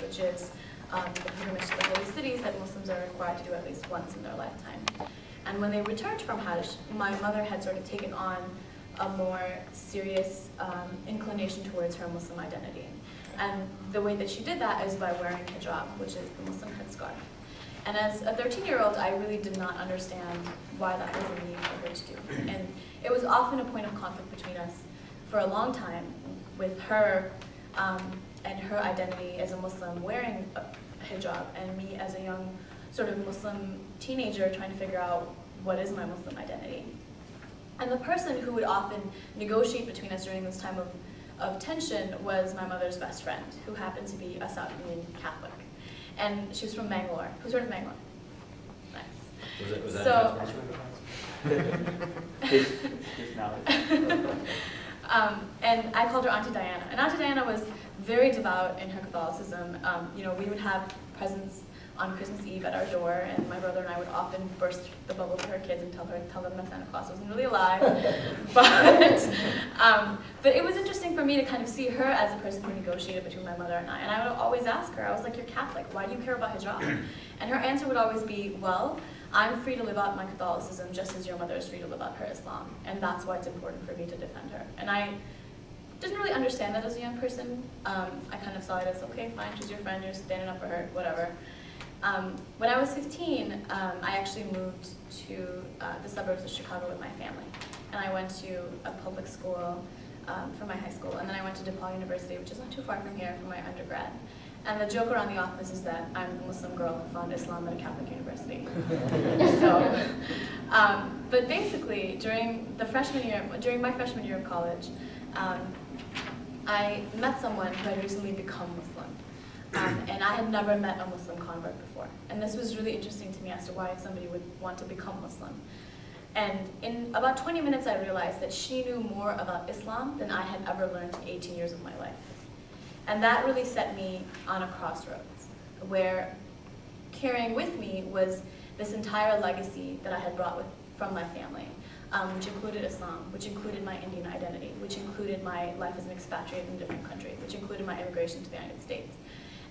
which is the pilgrimage to the holy cities that Muslims are required to do at least once in their lifetime. And when they returned from Hajj, my mother had sort of taken on a more serious inclination towards her Muslim identity. And the way that she did that is by wearing hijab, which is the Muslim headscarf. And as a 13-year-old, I really did not understand why that was a need for her to do. And it was often a point of conflict between us for a long time, with her and her identity as a Muslim wearing a hijab, and me as a young sort of Muslim teenager trying to figure out what is my Muslim identity. And the person who would often negotiate between us during this time of tension was my mother's best friend, who happened to be a South Indian Catholic. And she was from Bangalore. Who's heard of Bangalore? Nice. Was that so, and I called her Auntie Diana. And Auntie Diana was very devout in her Catholicism. You know, we would have presents on Christmas Eve at our door, and my brother and I would often burst the bubble to her kids and tell them that Santa Claus wasn't really alive. But it was interesting for me to kind of see her as a person who negotiated between my mother and I. And I would always ask her, I was like, "You're Catholic, why do you care about hijab?" And her answer would always be, "Well, I'm free to live out my Catholicism just as your mother is free to live out her Islam, and that's why it's important for me to defend her." And I didn't really understand that as a young person. I kind of saw it as, okay, fine, she's your friend, you're standing up for her, whatever. When I was 15, I actually moved to the suburbs of Chicago with my family. And I went to a public school for my high school, and then I went to DePaul University, which is not too far from here, for my undergrad. And the joke around the office is that I'm the Muslim girl who found Islam at a Catholic university. But basically, during my freshman year of college, I met someone who had recently become Muslim. And I had never met a Muslim convert before. And this was really interesting to me as to why somebody would want to become Muslim. And in about 20 minutes, I realized that she knew more about Islam than I had ever learned in 18 years of my life. And that really set me on a crossroads, where carrying with me was this entire legacy that I had brought from my family, which included Islam, which included my Indian identity, which included my life as an expatriate in a different country, which included my immigration to the United States.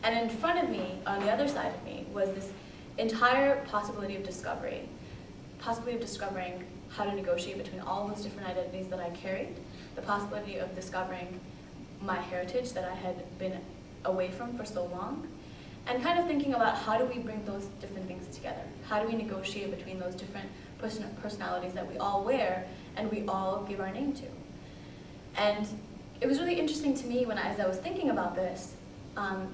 And in front of me, on the other side of me, was this entire possibility of discovering how to negotiate between all those different identities that I carried, the possibility of discovering my heritage that I had been away from for so long, and kind of thinking about how do we bring those different things together? How do we negotiate between those different personalities that we all wear and we all give our name to? And it was really interesting to me as I was thinking about this.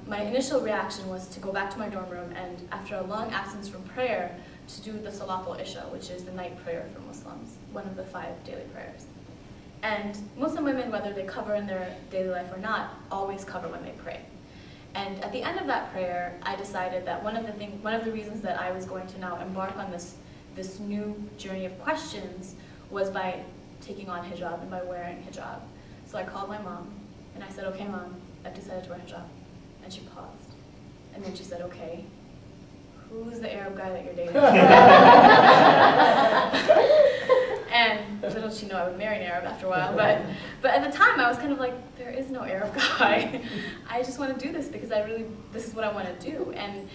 My initial reaction was to go back to my dorm room and, after a long absence from prayer, to do the Salatul Isha, which is the night prayer for Muslims, one of the 5 daily prayers. And Muslim women, whether they cover in their daily life or not, always cover when they pray. And at the end of that prayer, I decided that one of the reasons that I was going to now embark on this new journey of questions was by taking on hijab and by wearing hijab. So I called my mom, and I said, "Okay, Mom, I've decided to wear hijab." And she paused. And then she said, "Okay, who's the Arab guy that you're dating?" And little did she know I would marry an Arab after a while. But at the time, I was kind of like, there is no Arab guy. I just want to do this because this is what I want to do. And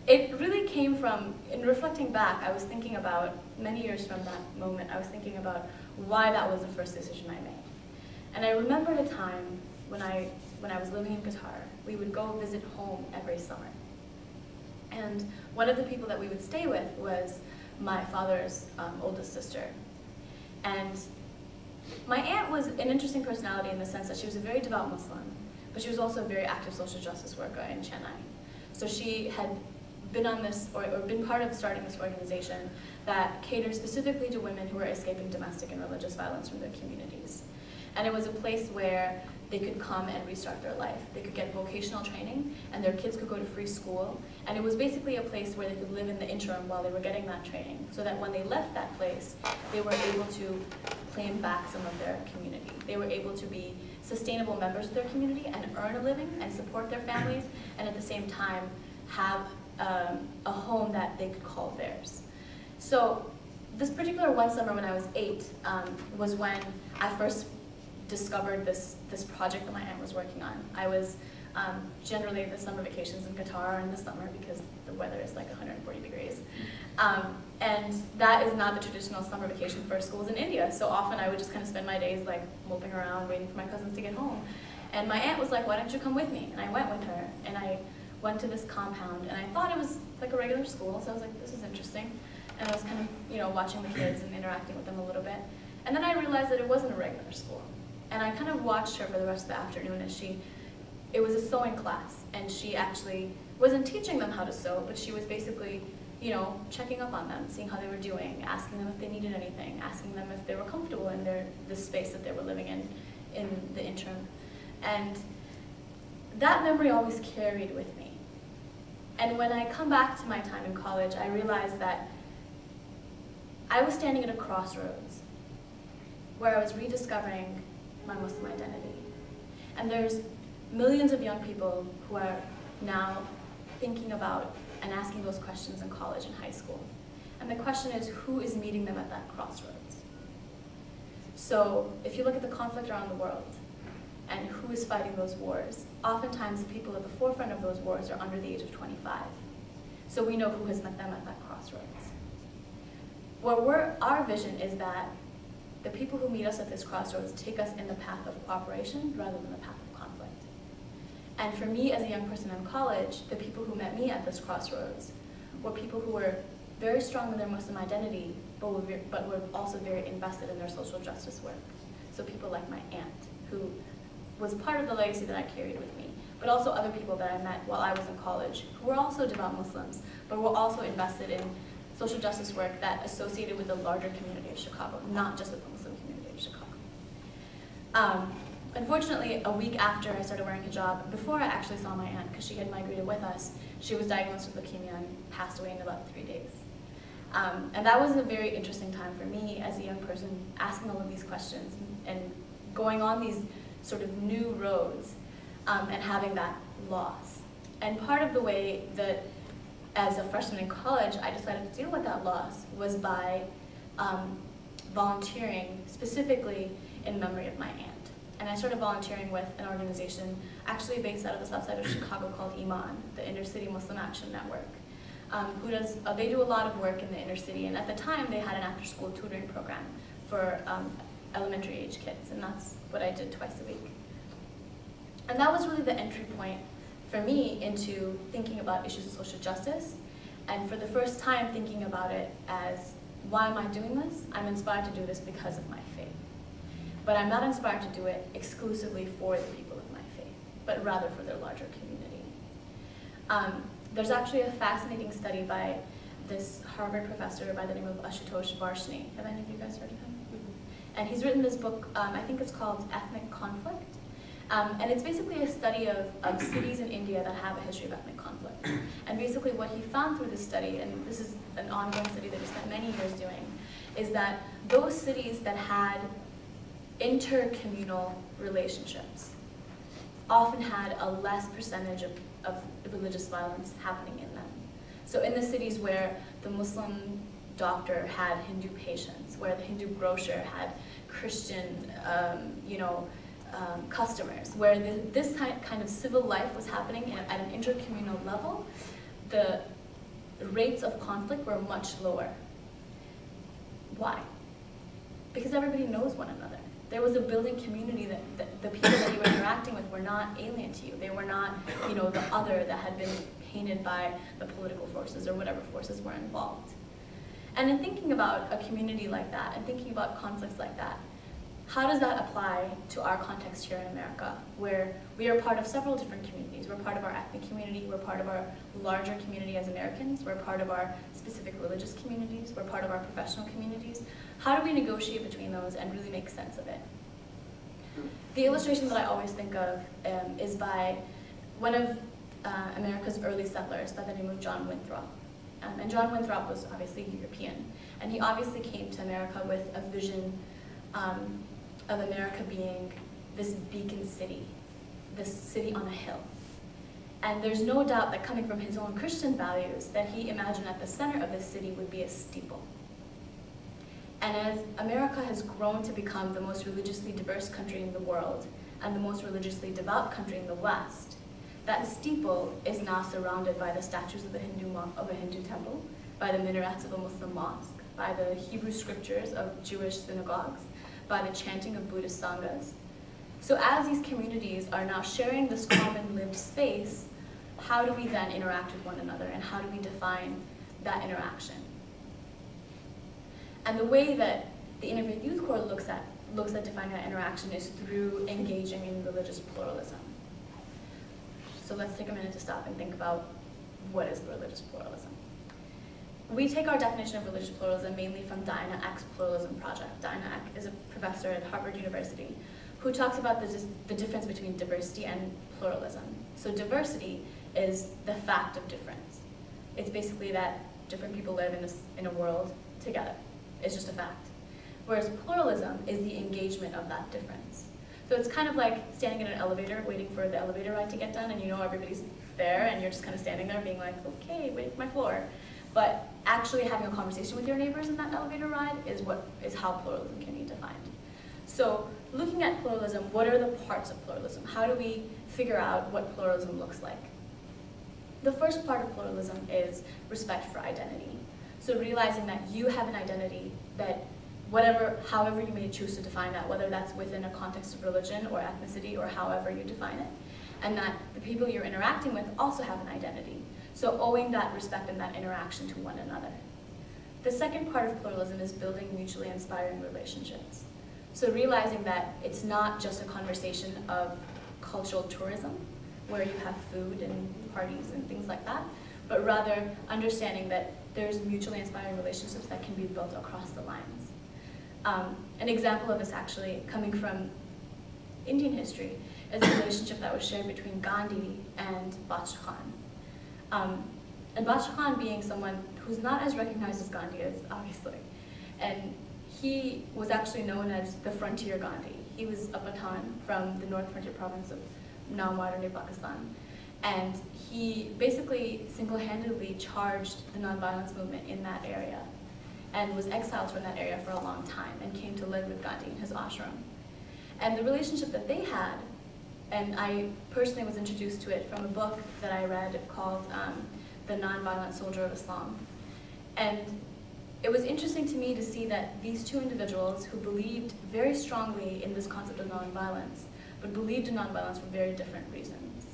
it really came from, in reflecting back, I was thinking about, many years from that moment, I was thinking about why that was the first decision I made. And I remembered a time when I was living in Qatar. We would go visit home every summer. And one of the people that we would stay with was my father's oldest sister. And my aunt was an interesting personality in the sense that she was a very devout Muslim, but she was also a very active social justice worker in Chennai. So she had been on this, or been part of starting this organization that caters specifically to women who are escaping domestic and religious violence from their communities. And it was a place where they could come and restart their life. They could get vocational training, and their kids could go to free school. And it was basically a place where they could live in the interim while they were getting that training, so that when they left that place, they were able to claim back some of their community. They were able to be sustainable members of their community and earn a living and support their families, and at the same time have a home that they could call theirs. So this particular one summer when I was 8 was when I first discovered this project that my aunt was working on. I was Generally, the summer vacations in Qatar are in the summer because the weather is like 140 degrees. And that is not the traditional summer vacation for schools in India. So often I would just kind of spend my days like moping around waiting for my cousins to get home. And my aunt was like, why don't you come with me? And I went with her, and I went to this compound, and I thought it was like a regular school, so I was like, this is interesting. And I was kind of, you know, watching the kids and interacting with them a little bit. And then I realized that it wasn't a regular school. And I kind of watched her for the rest of the afternoon as it was a sewing class, and she actually wasn't teaching them how to sew, but she was basically, you know, checking up on them, seeing how they were doing, asking them if they needed anything, asking them if they were comfortable in this space that they were living in the interim. And that memory always carried with me. And when I come back to my time in college, I realized that I was standing at a crossroads where I was rediscovering my Muslim identity. And there's millions of young people who are now thinking about and asking those questions in college and high school. And the question is, who is meeting them at that crossroads? So if you look at the conflict around the world and who is fighting those wars, oftentimes the people at the forefront of those wars are under the age of 25. So we know who has met them at that crossroads. Our vision is that the people who meet us at this crossroads take us in the path of cooperation rather than the path of conflict. And for me, as a young person in college, the people who met me at this crossroads were people who were very strong in their Muslim identity, but were also very invested in their social justice work. So people like my aunt, who was part of the legacy that I carried with me, but also other people that I met while I was in college, who were also devout Muslims, but were also invested in social justice work that associated with the larger community of Chicago, not just with the Muslim community of Chicago. Unfortunately, a week after I started wearing hijab, before I actually saw my aunt, because she had migrated with us, she was diagnosed with leukemia and passed away in about 3 days. And that was a very interesting time for me as a young person, asking all of these questions and going on these sort of new roads and having that loss. And part of the way that, as a freshman in college, I decided to deal with that loss was by volunteering specifically in memory of my aunt. And I started volunteering with an organization actually based out of the south side of Chicago called IMAN, the Inner City Muslim Action Network. They do a lot of work in the inner city, and at the time they had an after-school tutoring program for elementary age kids, and that's what I did twice a week. And that was really the entry point for me into thinking about issues of social justice, and for the first time thinking about it as, why am I doing this? I'm inspired to do this because of my faith. But I'm not inspired to do it exclusively for the people of my faith, but rather for their larger community. There's actually a fascinating study by this Harvard professor by the name of Ashutosh Varshney. Have any of you guys heard of him? And he's written this book, I think it's called Ethnic Conflict. And it's basically a study of cities in India that have a history of ethnic conflict. And basically what he found through this study, and this is an ongoing study that he spent many years doing, is that those cities that had intercommunal relationships often had a less percentage of religious violence happening in them. So in the cities where the Muslim doctor had Hindu patients, where the Hindu grocer had Christian customers, where this kind of civil life was happening at an intercommunal level, the rates of conflict were much lower. Why? Because everybody knows one another. There was a building community that the people that you were interacting with were not alien to you. They were not, the other that had been painted by the political forces or whatever forces were involved. And in thinking about a community like that and thinking about conflicts like that, how does that apply to our context here in America, where we are part of several different communities? We're part of our ethnic community, we're part of our larger community as Americans, we're part of our specific religious communities, we're part of our professional communities. How do we negotiate between those and really make sense of it? The illustration that I always think of is by one of America's early settlers by the name of John Winthrop. And John Winthrop was obviously European, and he obviously came to America with a vision of America being this beacon city, this city on a hill. And there's no doubt that coming from his own Christian values, that he imagined at the center of this city would be a steeple. And as America has grown to become the most religiously diverse country in the world, and the most religiously devout country in the West, that steeple is now surrounded by the statues of a Hindu temple, by the minarets of a Muslim mosque, by the Hebrew scriptures of Jewish synagogues, by the chanting of Buddhist sanghas. So as these communities are now sharing this common lived space, how do we then interact with one another, and how do we define that interaction? And the way that the Interfaith Youth Core looks at defining that interaction is through engaging in religious pluralism. So let's take a minute to stop and think about what is religious pluralism. We take our definition of religious pluralism mainly from Diana Eck's Pluralism Project. Diana Eck is a professor at Harvard University who talks about the difference between diversity and pluralism. So diversity is the fact of difference. It's basically that different people live in a world together. It's just a fact. Whereas pluralism is the engagement of that difference. So it's kind of like standing in an elevator, waiting for the elevator ride to get done, and you know everybody's there, and you're just kind of standing there being like, okay, wait for my floor. But actually having a conversation with your neighbors in that elevator ride is how pluralism can be defined. So looking at pluralism, what are the parts of pluralism? How do we figure out what pluralism looks like? The first part of pluralism is respect for identity. So realizing that you have an identity that however you may choose to define that, whether that's within a context of religion or ethnicity or however you define it, and that the people you're interacting with also have an identity. So owing that respect and that interaction to one another. The second part of pluralism is building mutually inspiring relationships. So realizing that it's not just a conversation of cultural tourism, where you have food and parties and things like that, but rather understanding that there's mutually inspiring relationships that can be built across the lines. An example of this actually coming from Indian history is a relationship that was shared between Gandhi and Badshah Khan. And Badshah Khan being someone who's not as recognized as Gandhi is, obviously. And he was actually known as the Frontier Gandhi. He was a Pathan from the North Frontier province of now modern-day Pakistan. And he basically single-handedly charged the nonviolence movement in that area and was exiled from that area for a long time and came to live with Gandhi in his ashram. And the relationship that they had, and I personally was introduced to it from a book that I read called The Nonviolent Soldier of Islam. And it was interesting to me to see that these two individuals who believed very strongly in this concept of nonviolence, but believed in nonviolence for very different reasons.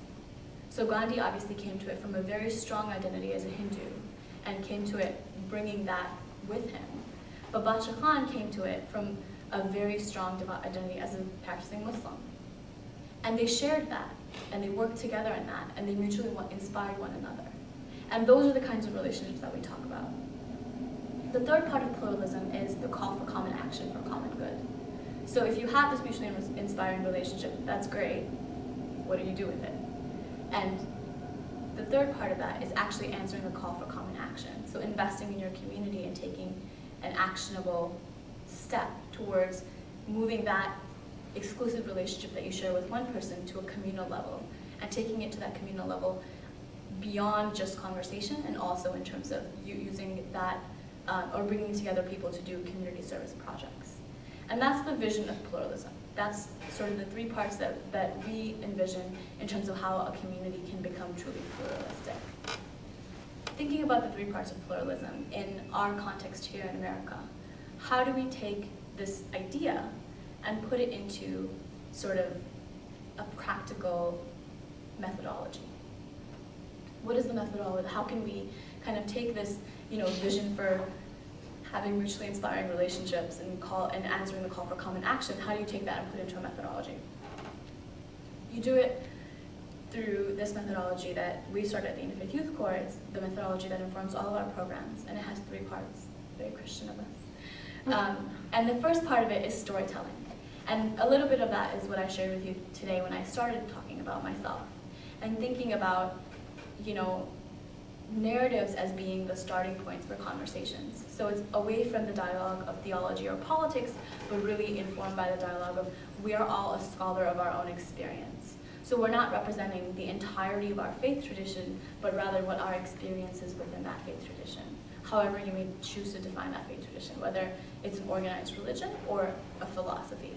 So Gandhi obviously came to it from a very strong identity as a Hindu and came to it bringing that with him. But Badshah Khan came to it from a very strong identity as a practicing Muslim. And they shared that, and they worked together in that, and they mutually inspired one another. And those are the kinds of relationships that we talk about. The third part of pluralism is the call for common action for common good. So if you have this mutually inspiring relationship, that's great. What do you do with it? And the third part of that is actually answering the call for common action. So investing in your community and taking an actionable step towards moving that exclusive relationship that you share with one person to a communal level, and taking it to that communal level beyond just conversation, and also in terms of you using that or bringing together people to do community service projects. And that's the vision of pluralism. That's sort of the three parts that we envision in terms of how a community can become truly pluralistic. Thinking about the three parts of pluralism in our context here in America, how do we take this idea and put it into sort of a practical methodology? What is the methodology? How can we kind of take this, vision for having mutually inspiring relationships and answering the call for common action? How do you take that and put it into a methodology? You do it through this methodology that we started at the Interfaith Youth Core. It's the methodology that informs all of our programs, and it has three parts. Very Christian of us. And the first part of it is storytelling. And a little bit of that is what I shared with you today when I started talking about myself and thinking about, narratives as being the starting points for conversations. So it's away from the dialogue of theology or politics, but really informed by the dialogue of we are all a scholar of our own experience. So we're not representing the entirety of our faith tradition, but rather what our experience is within that faith tradition. However you may choose to define that faith tradition, whether it's an organized religion or a philosophy.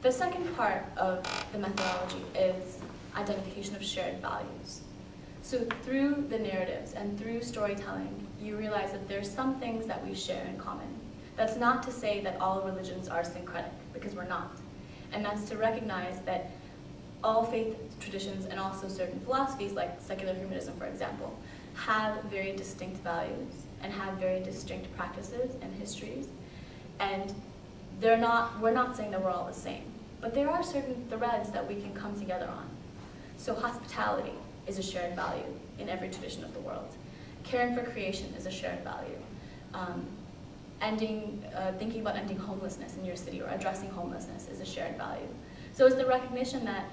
The second part of the methodology is identification of shared values. So through the narratives and through storytelling, you realize that there's some things that we share in common. That's not to say that all religions are syncretic, because we're not. And that's to recognize that all faith traditions and also certain philosophies, like secular humanism, for example, have very distinct values and have very distinct practices and histories. And we're not saying that we're all the same, but there are certain threads that we can come together on. So hospitality is a shared value in every tradition of the world. Caring for creation is a shared value. Thinking about ending homelessness in your city or addressing homelessness is a shared value. So it's the recognition that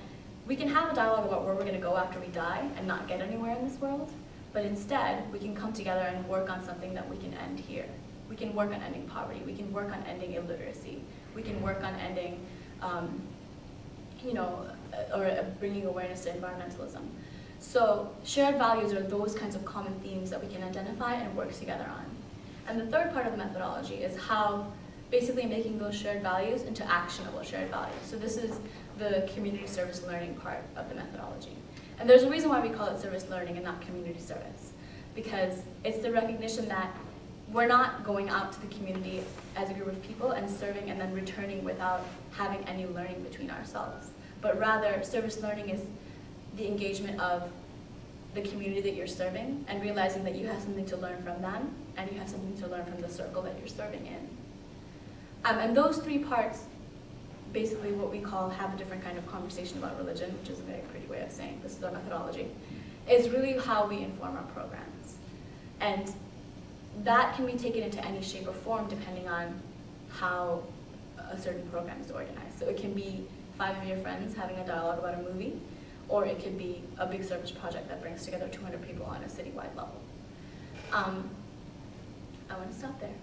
we can have a dialogue about where we're going to go after we die and not get anywhere in this world, but instead we can come together and work on something that we can end here. We can work on ending poverty. We can work on ending illiteracy. We can work on ending, bringing awareness to environmentalism. So shared values are those kinds of common themes that we can identify and work together on. And the third part of the methodology is how basically making those shared values into actionable shared values. So this is the community service learning part of the methodology. And there's a reason why we call it service learning and not community service, because it's the recognition that we're not going out to the community as a group of people and serving and then returning without having any learning between ourselves. But rather, service learning is the engagement of the community that you're serving and realizing that you have something to learn from them and you have something to learn from the circle that you're serving in. And those three parts, basically what we call have a different kind of conversation about religion, which is a very pretty way of saying this is our methodology, is really how we inform our programs. And that can be taken into any shape or form depending on how a certain program is organized. So it can be 5 of your friends having a dialogue about a movie, or it could be a big service project that brings together 200 people on a citywide level. I want to stop there.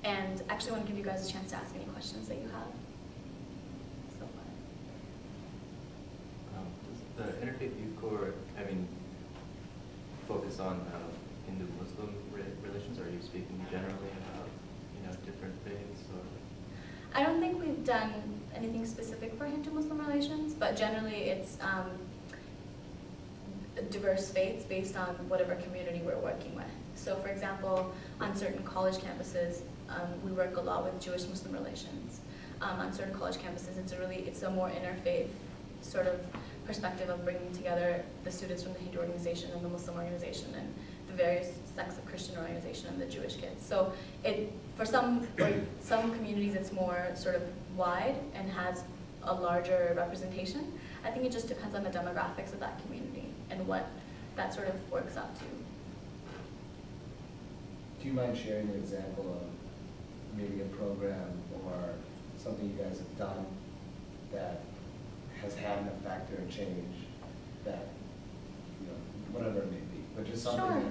And actually I want to give you guys a chance to ask any questions that you have. So far. Does the Interfaith Youth Core, focus on Hindu-Muslim relations, or are you speaking generally about different faiths? Or? I don't think we've done anything specific for Hindu-Muslim relations, but generally it's diverse faiths based on whatever community we're working with. So for example, on certain college campuses, we work a lot with Jewish-Muslim relations. On certain college campuses, it's a more interfaith sort of perspective of bringing together the students from the Hindu organization and the Muslim organization and the various sects of Christian organization and the Jewish kids. So for some communities it's more sort of wide and has a larger representation. I think it just depends on the demographics of that community and what that sort of works out to. Do you mind sharing an example of maybe a program or something you guys have done that has had an effect or a change that, whatever it may be, but just something Sure.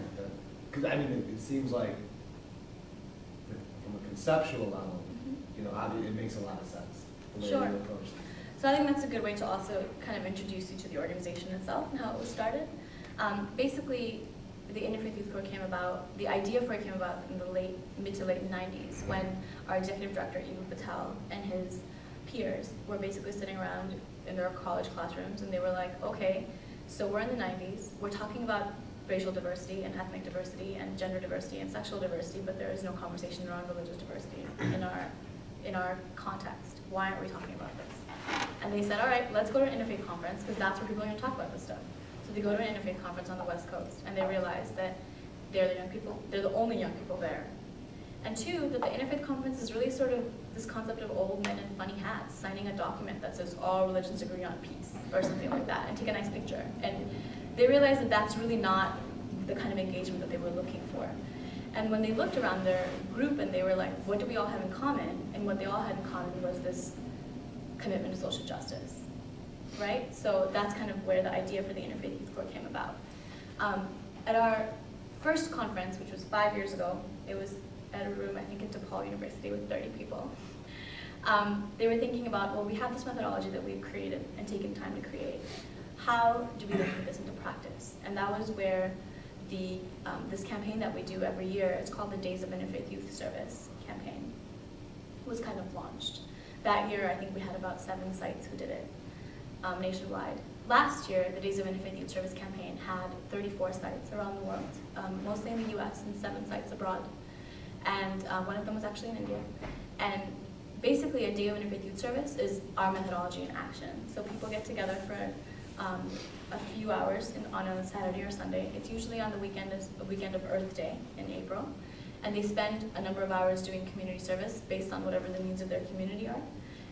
Because it seems like from a conceptual level, it makes a lot of sense the way Sure. you approach this. So I think that's a good way to also kind of introduce you to the organization itself and how it was started. Basically, the Interfaith Youth Core came about, the idea for it came about in the mid to late 90s when our executive director, Ibu Patel, and his peers were basically sitting around in their college classrooms and they were like, okay, so we're in the 90s, we're talking about racial diversity and ethnic diversity and gender diversity and sexual diversity, but there is no conversation around religious diversity in our context. Why aren't we talking about this? And they said, all right, let's go to an interfaith conference because that's where people are going to talk about this stuff. So they go to an interfaith conference on the West Coast and they realize that they're the young people, they're the only young people there. And two, that the interfaith conference is really sort of this concept of old men in funny hats signing a document that says all religions agree on peace or something like that and take a nice picture. And they realized that that's really not the kind of engagement that they were looking for. And when they looked around their group and they were like, what do we all have in common? And what they all had in common was this commitment to social justice, right? So that's kind of where the idea for the Interfaith Youth Core came about. At our first conference, which was 5 years ago, it was at a room, I think, at DePaul University with 30 people. They were thinking about, well, we have this methodology that we've created and taken time to create. How do we put this into practice? And that was where this campaign that we do every year, it's called the Days of Interfaith Youth Service campaign, was kind of launched. That year, I think we had about 7 sites who did it nationwide. last year, the Days of Interfaith Youth Service campaign had 34 sites around the world, mostly in the US and 7 sites abroad. And one of them was actually in India. And basically, a Day of Interfaith Youth Service is our methodology in action. So people get together for a few hours on a Saturday or Sunday. It's usually on the weekend of Earth Day in April. And they spend a number of hours doing community service based on whatever the needs of their community are.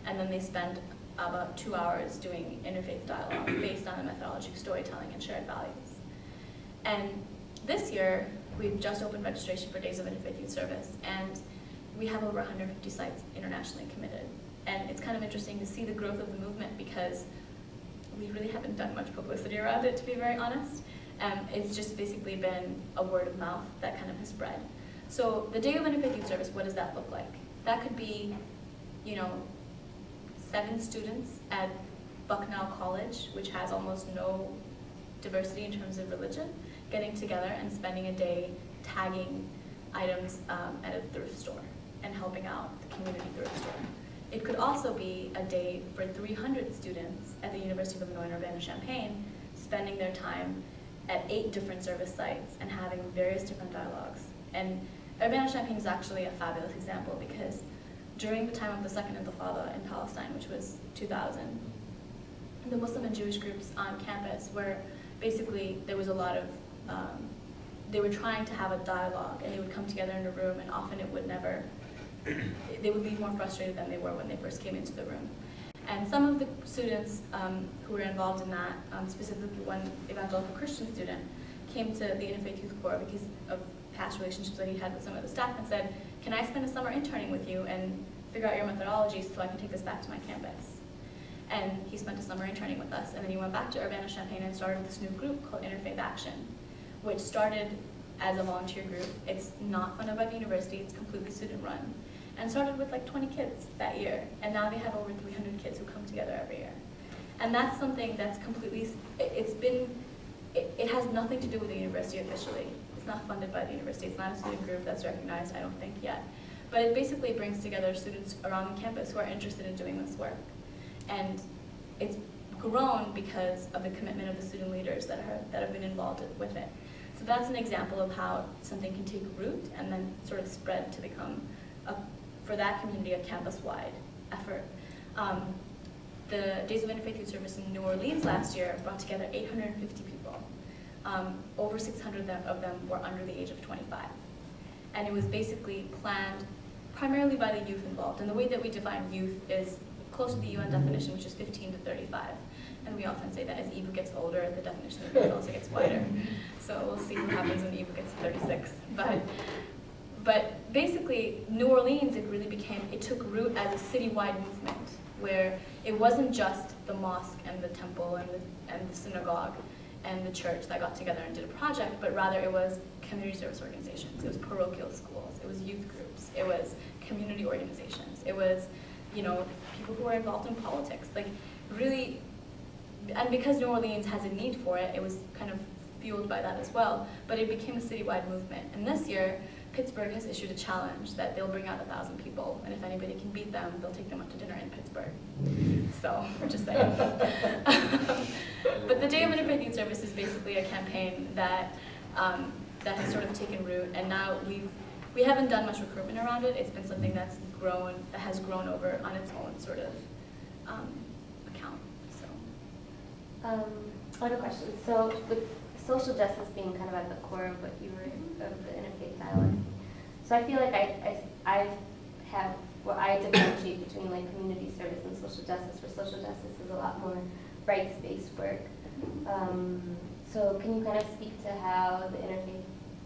And then they spend about 2 hours doing interfaith dialogue based on the methodology of storytelling and shared values. And this year, we've just opened registration for Days of Interfaith Youth Service, and we have over 150 sites internationally committed. And it's kind of interesting to see the growth of the movement because we really haven't done much publicity around it, to be very honest. It's just basically been a word of mouth that kind of has spread. So the Day of Interfaith Youth Service, what does that look like? That could be, 7 students at Bucknell College, which has almost no diversity in terms of religion, getting together and spending a day tagging items at a thrift store and helping out the community thrift store. It could also be a day for 300 students at the University of Illinois Urbana-Champaign spending their time at 8 different service sites and having various different dialogues. And Urbana-Champaign is actually a fabulous example because during the time of the Second Intifada in Palestine, which was 2000, the Muslim and Jewish groups on campus were basically, there was a lot of, they were trying to have a dialogue and they would come together in a room and often it would never, they would leave more frustrated than they were when they first came into the room. And some of the students who were involved in that, specifically one evangelical Christian student, came to the Interfaith Youth Core because of past relationships that he had with some of the staff and said, can I spend a summer interning with you and figure out your methodology so I can take this back to my campus? And he spent a summer interning with us, and then he went back to Urbana-Champaign and started this new group called Interfaith Action, which started as a volunteer group. It's not funded by the university, it's completely student-run, and started with like 20 kids that year, and now they have over 300 kids who come together every year. And that's something that's completely, it has nothing to do with the university officially. It's not funded by the university, it's not a student group that's recognized, I don't think yet. But it basically brings together students around the campus who are interested in doing this work. And it's grown because of the commitment of the student leaders that have been involved with it. So that's an example of how something can take root and then sort of spread to become, for that community, a campus-wide effort. The Days of Interfaith Youth Service in New Orleans last year brought together 850 people. Over 600 of them were under the age of 25. And it was basically planned primarily by the youth involved. And the way that we define youth is close to the UN definition, which is 15 to 35. And we often say that as Ibu gets older, the definition of youth also gets wider. So we'll see what happens when Ibu gets 36. But basically, New Orleans, it took root as a citywide movement, where it wasn't just the mosque and the temple and the synagogue and the church that got together and did a project, but rather it was community service organizations, it was parochial schools, it was youth groups, it was community organizations, it was, people who were involved in politics, like really, and because New Orleans has a need for it, it was kind of fueled by that as well, but it became a citywide movement. And this year, Pittsburgh has issued a challenge that they'll bring out 1,000 people, and if anybody can beat them, they'll take them out to dinner in Pittsburgh. So, we're just saying. But the Day of Interfaith Youth Service is basically a campaign that has sort of taken root, and now we haven't done much recruitment around it. It's been something that has grown over on its own sort of account. So, I have a question. So, with social justice being kind of at the core of what you were of the interfaith dialogue, so I feel like I differentiate between like community service and social justice, where social justice is a lot more rights-based work. So can you kind of speak to how the Interfaith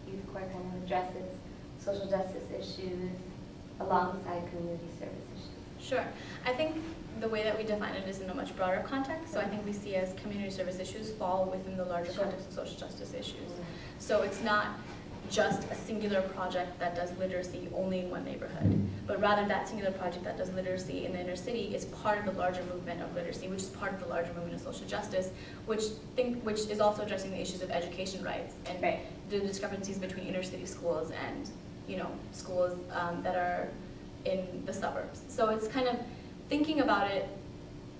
Youth Core kind of addresses social justice issues alongside community service issues? Sure. I think the way that we define it is in a much broader context. So I think we see as community service issues fall within the larger context of social justice issues. So it's not just a singular project that does literacy only in one neighborhood, but rather that singular project that does literacy in the inner city is part of the larger movement of literacy, which is part of the larger movement of social justice, which is also addressing the issues of education rights and the discrepancies between inner city schools and schools that are in the suburbs. So it's kind of thinking about it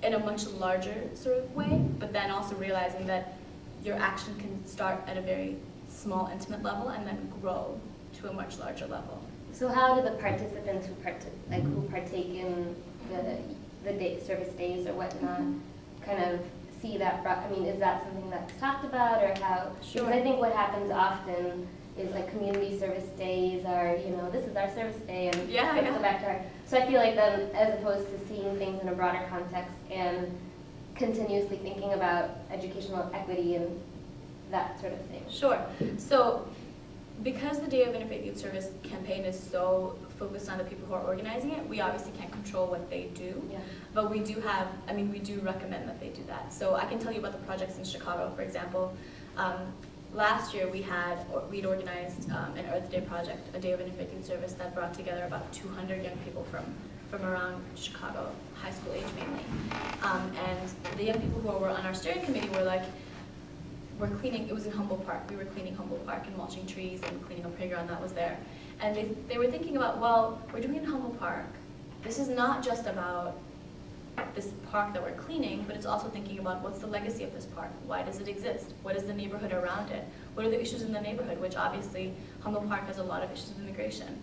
in a much larger sort of way, but then also realizing that your action can start at a very small, intimate level and then grow to a much larger level. So how do the participants who partake in the service days or whatnot kind of see that? I mean, is that something that's talked about, or how? Sure. Because I think what happens often is like community service days are, this is our service day, and let's go back to our. So I feel like then, as opposed to seeing things in a broader context and continuously thinking about educational equity and that sort of thing. Sure. So because the Day of Interfaith Youth Service campaign is so focused on the people who are organizing it, we obviously can't control what they do. Yeah. But we do have, we do recommend that they do that. So I can tell you about the projects in Chicago, for example. Last year we'd organized an Earth Day project, a Day of Interfaith Youth Service that brought together about 200 young people from around Chicago, high school age mainly. And the young people who were on our steering committee were like, we're cleaning, it was in Humboldt Park, we were cleaning Humboldt Park and mulching trees and cleaning a playground that was there. And they were thinking about, well, we're doing it in Humboldt Park. This is not just about this park that we're cleaning, but it's also thinking about what's the legacy of this park? Why does it exist? What is the neighborhood around it? What are the issues in the neighborhood? Which obviously Humboldt Park has a lot of issues of immigration.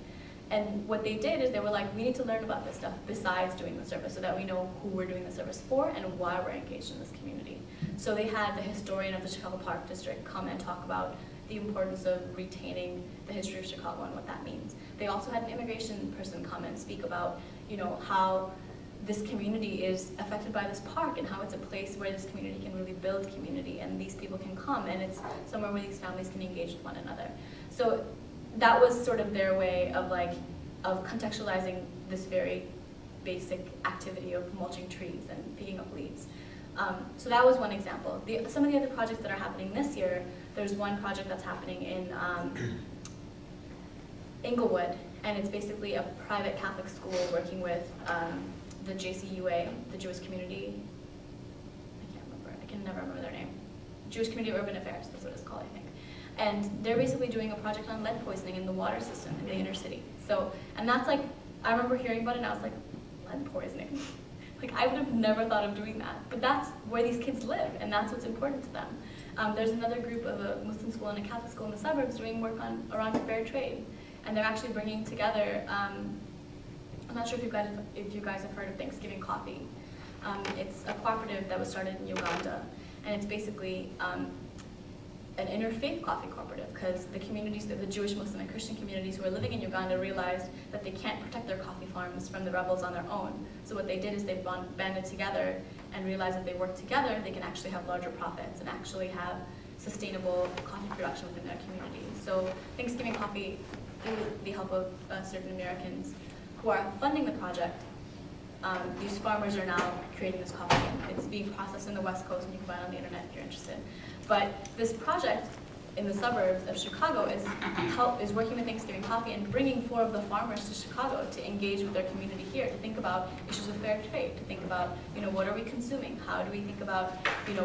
And what they did is they were like, we need to learn about this stuff besides doing the service so that we know who we're doing the service for and why we're engaged in this community. So they had the historian of the Chicago Park District come and talk about the importance of retaining the history of Chicago and what that means. They also had an immigration person come and speak about, how this community is affected by this park and how it's a place where this community can really build community and these people can come and it's somewhere where these families can engage with one another. So that was sort of their way of contextualizing this very basic activity of mulching trees and picking up leaves. So that was one example. Some of the other projects that are happening this year, there's one project that's happening in Inglewood, and it's basically a private Catholic school working with the JCUA, the Jewish Community, I can never remember their name. Jewish Community Urban Affairs, that's what it's called, I think. And they're basically doing a project on lead poisoning in the water system in the inner city. So, and that's like, I remember hearing about it and I was like, lead poisoning? Like, I would have never thought of doing that. But that's where these kids live, and that's what's important to them. There's another group of a Muslim school and a Catholic school in the suburbs doing work around fair trade. And they're actually bringing together, I'm not sure if you guys have heard of Thanksgiving Coffee. It's a cooperative that was started in Uganda, and it's basically an interfaith coffee cooperative because the communities, the Jewish, Muslim, and Christian communities who are living in Uganda realized that they can't protect their coffee farms from the rebels on their own. So what they did is they banded together and realized that they work together, they can actually have larger profits and actually have sustainable coffee production within their community. So Thanksgiving Coffee, through the help of certain Americans who are funding the project, these farmers are now creating this coffee. It's being processed in the West Coast, and you can buy it on the internet if you're interested. But this project in the suburbs of Chicago is working with Thanksgiving Coffee and bringing 4 of the farmers to Chicago to engage with their community here, to think about issues of fair trade, to think about, what are we consuming? How do we think about,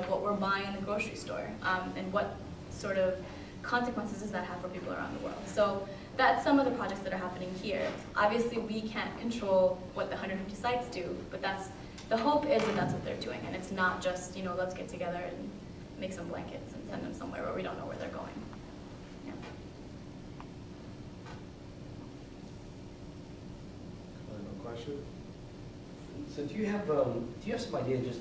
what we're buying in the grocery store? And what sort of consequences does that have for people around the world? So that's some of the projects that are happening here. Obviously, we can't control what the 150 sites do, but the hope is that that's what they're doing, and it's not just, let's get together and make some blankets and send them somewhere where we don't know where they're going. Yeah. No question? So do you have some idea, just,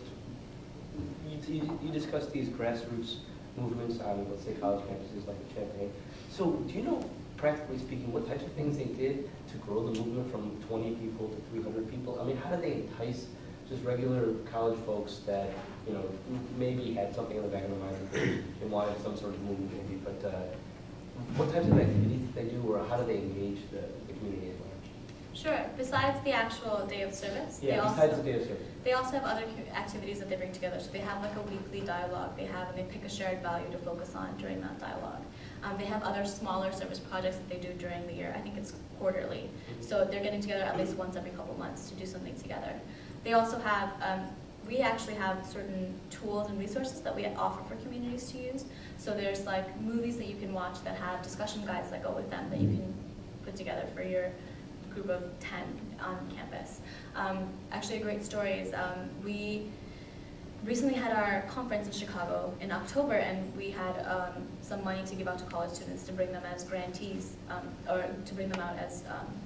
you discussed these grassroots movements on, let's say, college campuses like in Champaign. So do you know, practically speaking, what types of things they did to grow the movement from 20 people to 300 people? I mean, how did they entice just regular college folks that, maybe had something in the back of their mind and wanted some sort of movement maybe, but what types of activities did they do, or how do they engage the community at large? Sure. Besides the actual day of service, besides the day of service. They also have other activities that they bring together. So they have like a weekly dialogue and they pick a shared value to focus on during that dialogue. They have other smaller service projects that they do during the year. I think it's quarterly. So they're getting together at least once every couple months to do something together. They also have, we actually have certain tools and resources that we offer for communities to use. So there's like movies that you can watch that have discussion guides that go with them that you can put together for your group of 10 on campus. Actually, a great story is recently had our conference in Chicago in October, and we had some money to give out to college students to bring them as grantees, or to bring them out as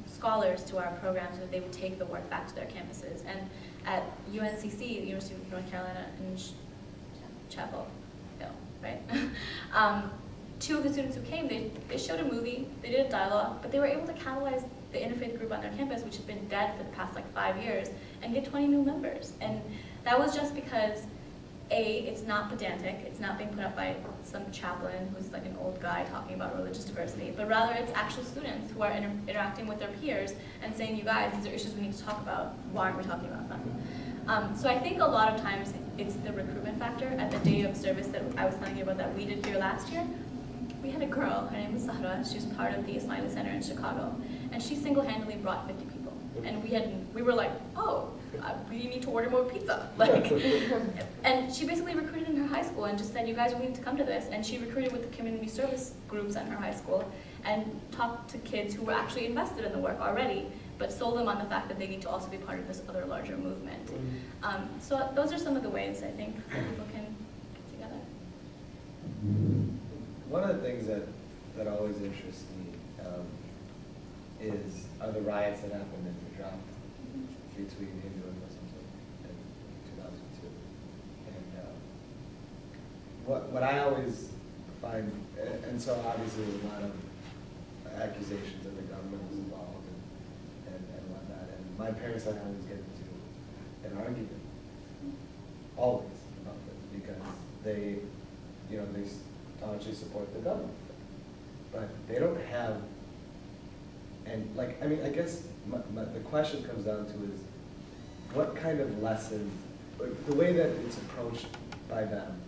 scholars to our program so that they would take the work back to their campuses. And at UNCC, the University of North Carolina in Chapel Hill, right? Two of the students who came, they showed a movie, they did a dialogue, but they were able to catalyze the interfaith group on their campus, which had been dead for the past like 5 years, and get 20 new members. And that was just because, A, it's not pedantic, it's not being put up by some chaplain who's like an old guy talking about religious diversity, but rather it's actual students who are interacting with their peers and saying, you guys, these are issues we need to talk about, why aren't we talking about them? So I think a lot of times it's the recruitment factor. At the day of service that I was telling you about that we did here last year, we had a girl, her name was Sahra, she was part of the Ismaili Center in Chicago, and she single-handedly brought 50 people. And we were like, oh, we need to order more pizza. Like, and she basically recruited in her high school and just said, you guys, we need to come to this. And she recruited with the community service groups at her high school and talked to kids who were actually invested in the work already, but sold them on the fact that they need to also be part of this other larger movement. So those are some of the ways I think people can get together. One of the things that always interests me are the riots that happened in Punjab between Hindu and Muslims in 2002. And what I always find, and so obviously there's a lot of accusations that the government was involved and whatnot. And my parents and I always get into an argument, always, about this, because they staunchly support the government. But they don't have, and like, I mean, I guess the question comes down to is, what kind of lessons, the way that it's approached by them,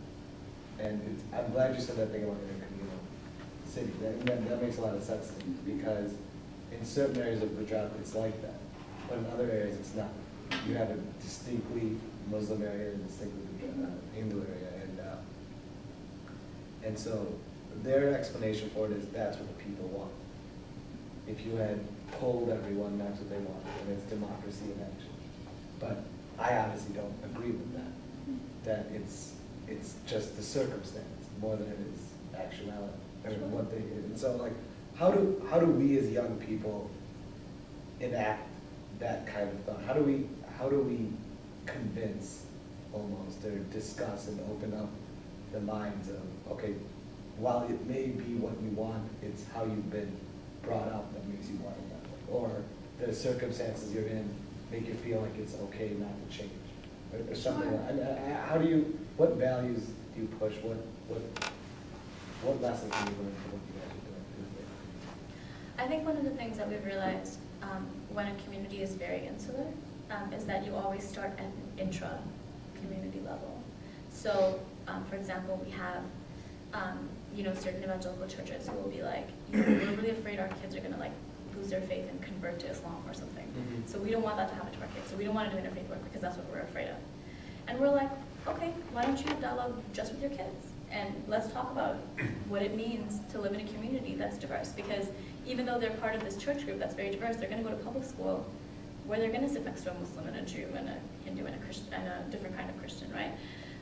and I'm glad you said that thing about intercommunal city, that makes a lot of sense to me, because in certain areas of Gujarat it's like that, but in other areas it's not. You have a distinctly Muslim area and a distinctly Hindu area, and so their explanation for it is that's what the people want. If you had polled everyone, that's what they want, and it's democracy in action. But I obviously don't agree with that. That it's just the circumstance more than it is actuality, or what they did. And so, like, how do we as young people enact that kind of thought? How do we convince almost, or discuss and open up the minds of, okay, while it may be what you want, it's how you've been brought up that makes you want it that way. Or the circumstances you're in make you feel like it's okay not to change. Or something like that. What values do you push? What lessons do you learn from what you guys are doing? I think one of the things that we've realized when a community is very insular is that you always start at an intra-community level. So, for example, we have certain evangelical churches who will be like, we're really afraid our kids are going to like lose their faith and convert to Islam or something. So we don't want that to happen to our kids. So we don't want to do interfaith work because that's what we're afraid of. And we're like, okay, why don't you have dialogue just with your kids? And let's talk about what it means to live in a community that's diverse. Because even though they're part of this church group that's very diverse, they're going to go to public school where they're going to sit next to a Muslim and a Jew and a Hindu and a Christian and a different kind of Christian, right?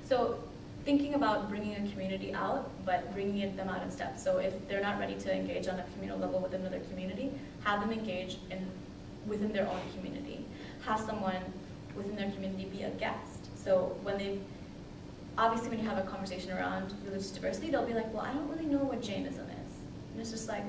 So thinking about bringing a community out, but bringing them out in steps. So if they're not ready to engage on a communal level with another community, have them engage within their own community. Have someone within their community be a guest. So obviously when you have a conversation around religious diversity, they'll be like, well, I don't really know what Jainism is. And it's just like,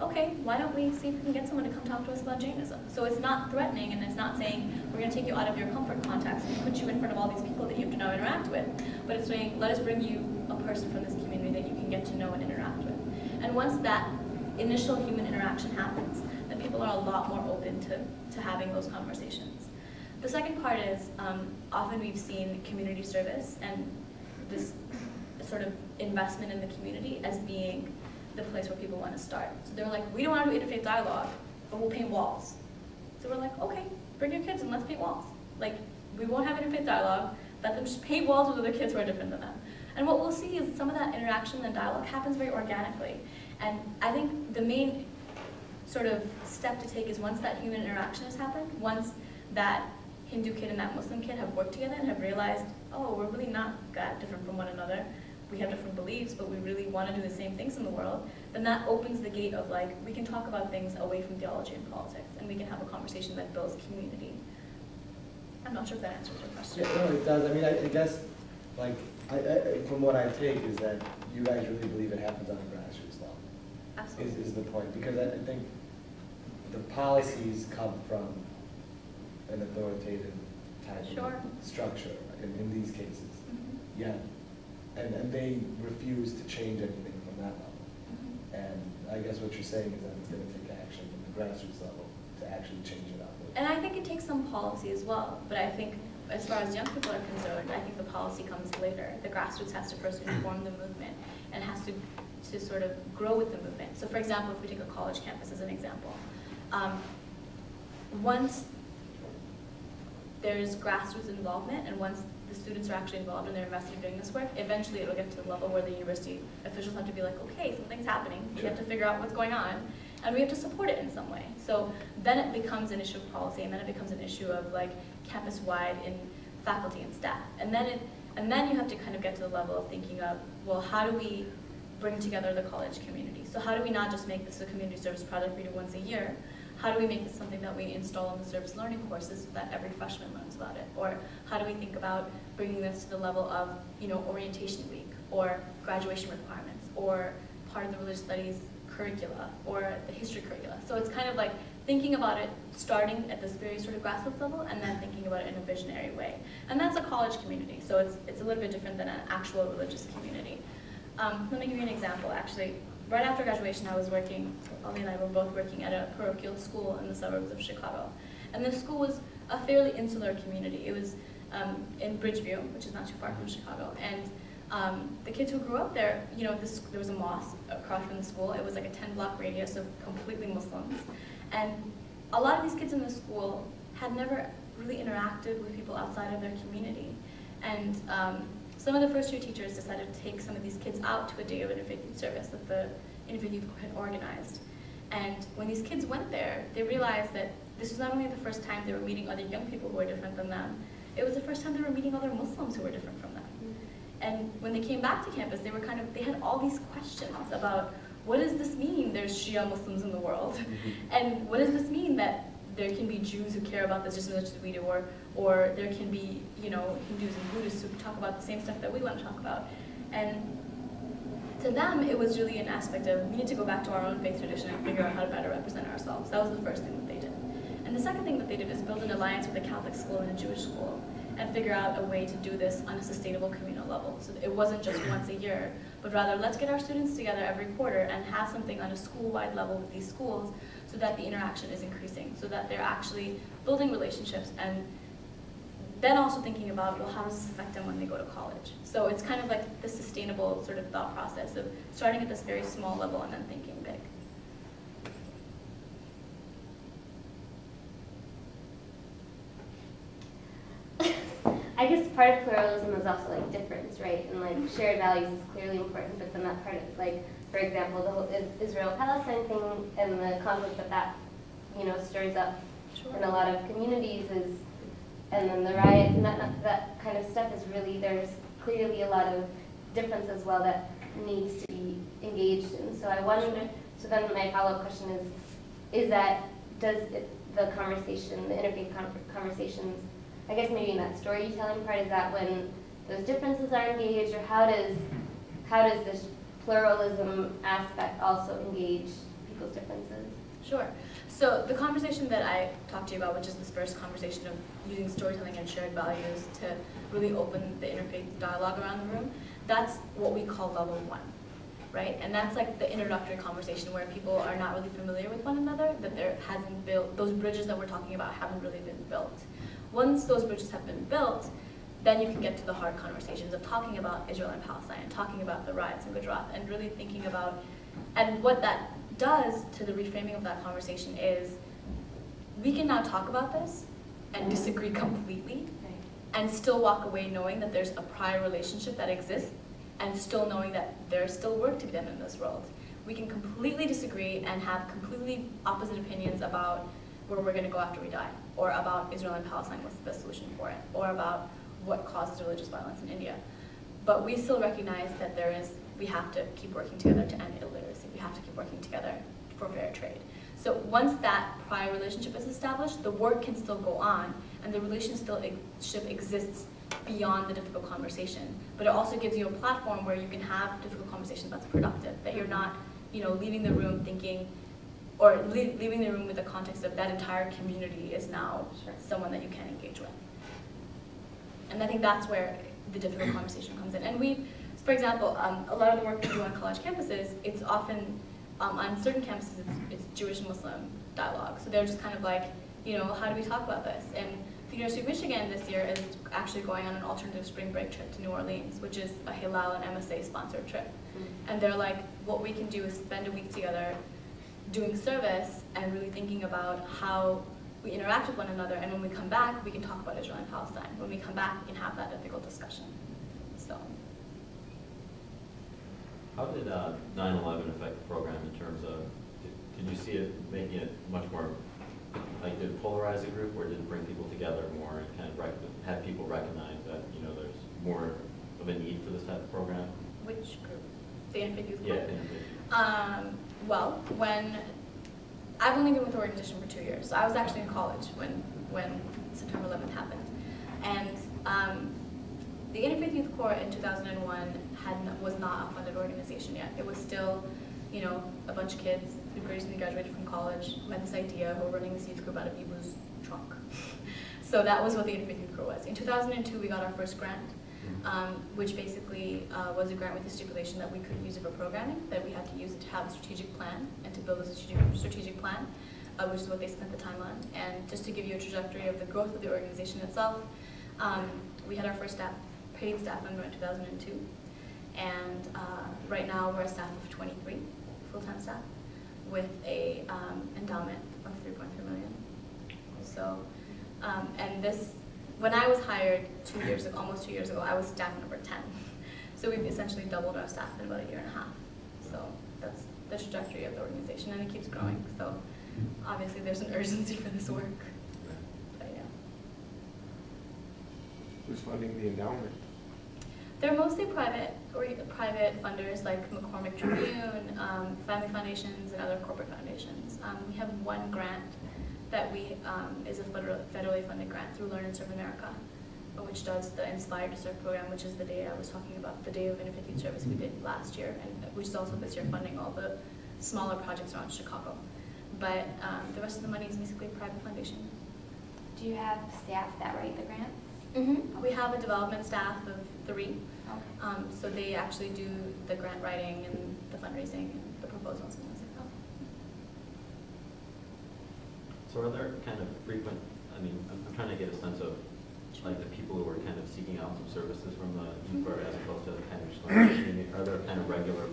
okay, why don't we see if we can get someone to come talk to us about Jainism? So it's not threatening, and it's not saying we're going to take you out of your comfort context and put you in front of all these people that you have to now interact with. But it's saying, let us bring you a person from this community that you can get to know and interact with. And once that initial human interaction happens, then people are a lot more open to having those conversations. The second part is, often we've seen community service and this sort of investment in the community as being the place where people want to start. So they're like, we don't want to do interfaith dialogue, but we'll paint walls. So we're like, okay, bring your kids and let's paint walls. Like, we won't have interfaith dialogue, let them just paint walls with other kids who are different than them. And what we'll see is some of that interaction and dialogue happens very organically. And I think the main sort of step to take is once that human interaction has happened, once that Hindu kid and that Muslim kid have worked together and have realized, oh, we're really not that different from one another. We have different beliefs, but we really want to do the same things in the world, then that opens the gate of like, we can talk about things away from theology and politics, and we can have a conversation that builds community. I'm not sure if that answers your question. Yeah, no, it does. I mean, I guess, like, from what I take is that you guys really believe it happens on a grassroots level. Absolutely. Is the point. Because I think the policies come from an authoritative type Sure. of structure in these cases. Mhm. Yeah. And they refuse to change anything from that level. Mhm. And I guess what you're saying is that it's going to take action from the grassroots level to actually change it up. And I think it takes some policy as well, but I think as far as young people are concerned, I think the policy comes later. The grassroots has to first inform the movement and has to sort of grow with the movement. So for example, if we take a college campus as an example, once there's grassroots involvement and once the students are actually involved and they're invested in doing this work, eventually it'll get to the level where the university officials have to be like, okay, something's happening, we have to figure out what's going on, and we have to support it in some way. So then it becomes an issue of policy, and then it becomes an issue of like campus-wide in faculty and staff. And then you have to kind of get to the level of thinking of, well, how do we bring together the college community? So how do we not just make this a community service project we do once a year? How do we make this something that we install in the service learning courses so that every freshman learns about it? Or how do we think about bringing this to the level of, you know, orientation week, or graduation requirements, or part of the religious studies curricula, or the history curricula? So it's kind of like thinking about it starting at this very sort of grassroots level and then thinking about it in a visionary way. And that's a college community, so it's a little bit different than an actual religious community. Let me give you an example, actually. Right after graduation, I was working, Ali and I were both working at a parochial school in the suburbs of Chicago. And this school was a fairly insular community. It was in Bridgeview, which is not too far from Chicago. And the kids who grew up there, you know, there was a mosque across from the school. It was like a 10-block radius of completely Muslims. And a lot of these kids in the school had never really interacted with people outside of their community. And some of the first-year teachers decided to take some of these kids out to a day of Interfaith Youth Service that the Interfaith Youth Core had organized. And when these kids went there, they realized that this was not only the first time they were meeting other young people who were different than them, it was the first time they were meeting other Muslims who were different from them. And when they came back to campus, they had all these questions about, what does this mean there's Shia Muslims in the world? And what does this mean that there can be Jews who care about this just as much as we do, or there can be, you know, Hindus and Buddhists who talk about the same stuff that we want to talk about. And to them, it was really an aspect of, we need to go back to our own faith tradition and figure out how to better represent ourselves. That was the first thing that they did. And the second thing that they did is build an alliance with a Catholic school and a Jewish school and figure out a way to do this on a sustainable communal level. So it wasn't just once a year, but rather let's get our students together every quarter and have something on a school-wide level with these schools so that the interaction is increasing, so that they're actually building relationships, and then also thinking about, well, how does this affect them when they go to college? So it's kind of like the sustainable sort of thought process of starting at this very small level and then thinking big. I guess part of pluralism is also like difference, right? And like shared values is clearly important, but then that part of, like, for example, the whole Israel-Palestine thing and the conflict that you know, stirs up in a lot of communities is, and then the riots and that kind of stuff is really, there's clearly a lot of difference as well that needs to be engaged in. So I wonder, so then my follow-up question is that, the conversation, the interfaith conversations, I guess maybe in that storytelling part, is that when those differences are engaged, or how does this pluralism aspect also engage people's differences? Sure. So the conversation that I talked to you about, which is this first conversation of using storytelling and shared values to really open the interfaith dialogue around the room, that's what we call level 1, right? And that's like the introductory conversation where people are not really familiar with one another, that there hasn't built, those bridges that we're talking about haven't really been built. Once those bridges have been built, then you can get to the hard conversations of talking about Israel and Palestine, and talking about the riots in Gujarat, and really thinking about, and what that does to the reframing of that conversation is, we can now talk about this and disagree completely, and still walk away knowing that there's a prior relationship that exists, and still knowing that there's still work to be done in this world. We can completely disagree and have completely opposite opinions about where we're going to go after we die, or about Israel and Palestine, what's the best solution for it, or about what causes religious violence in India. But we still recognize that we have to keep working together to end illiteracy. We have to keep working together for fair trade. So once that prior relationship is established, the work can still go on, and the relationship exists beyond the difficult conversation. But it also gives you a platform where you can have difficult conversations that's productive, that you're not, leaving the room thinking, or leaving the room with the context of that entire community is now someone that you can engage with. And I think that's where the difficult conversation comes in. And for example, a lot of the work we do on college campuses, it's often, on certain campuses, it's Jewish Muslim dialogue. So they're just kind of like, how do we talk about this? And the University of Michigan this year is actually going on an alternative spring break trip to New Orleans, which is a Hillel and MSA sponsored trip. And they're like, what we can do is spend a week together doing service and really thinking about how we interact with one another, and when we come back, we can talk about Israel and Palestine. When we come back, we can have that difficult discussion. So. How did 9/11 affect the program in terms of, did you see it making it much more, like did it polarize the group, or did it bring people together more and kind of have people recognize that, there's more of a need for this type of program? Which group? The Interfaith Youth Core? Yeah, the Interfaith Youth. Well, I've only been with the organization for 2 years. So I was actually in college when September 11th happened. And the Interfaith Youth Core in 2001 was not a funded organization yet. It was still, a bunch of kids who recently graduated from college who had this idea, who were running this youth group out of Ibu's trunk. So that was what the Interfaith Youth Core was. In 2002, we got our first grant, which basically was a grant with the stipulation that we couldn't use it for programming, that we had to use it to have a strategic plan and to build a strategic plan, which is what they spent the time on. And just to give you a trajectory of the growth of the organization itself, we had our first paid staff member in 2002. And right now we're a staff of 23 full-time staff with a endowment of 3.3 million. So, and when I was hired almost 2 years ago, I was staff number 10. So we've essentially doubled our staff in about a year and a half. So that's the trajectory of the organization, and it keeps growing. So obviously there's an urgency for this work. But yeah. Who's funding the endowment? They're mostly private funders like McCormick Tribune, family foundations, and other corporate foundations. We have one grant that is a federally funded grant through Learn and Serve America, which does the Inspire to Serve program, which is the day I was talking about, the day of Interfaith Youth Service we did last year, and which is also this year funding all the smaller projects around Chicago. But the rest of the money is basically private foundation. Do you have staff that write the grants? Mm-hmm. We have a development staff of 3. Okay. So they actually do the grant writing and the fundraising and the proposals and things like that. So are there kind of frequent, I'm trying to get a sense of like the people who are kind of seeking out some services from the youth core as opposed to kind of just going, are there kind of regular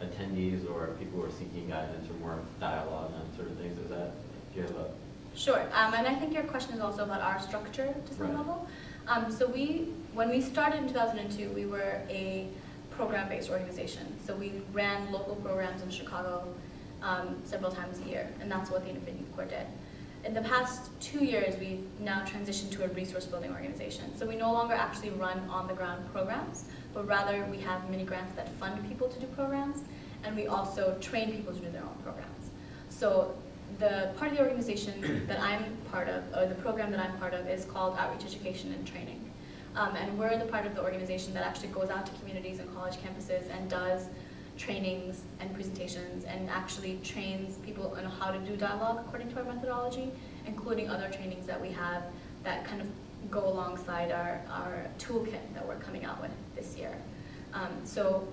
attendees or people who are seeking guidance or more dialogue on certain things? Do you have a? Sure, and I think your question is also about our structure to some level. So when we started in 2002, we were a program-based organization. So we ran local programs in Chicago several times a year, and that's what the Interfaith Youth Core did. In the past 2 years, we've now transitioned to a resource-building organization. So we no longer actually run on-the-ground programs, but rather we have mini grants that fund people to do programs, and we also train people to do their own programs. So the part of the organization that I'm part of, or the program that I'm part of, is called Outreach Education and Training. And we're the part of the organization that actually goes out to communities and college campuses and does trainings and presentations and actually trains people on how to do dialogue according to our methodology, including other trainings that we have that kind of go alongside our toolkit that we're coming out with this year. So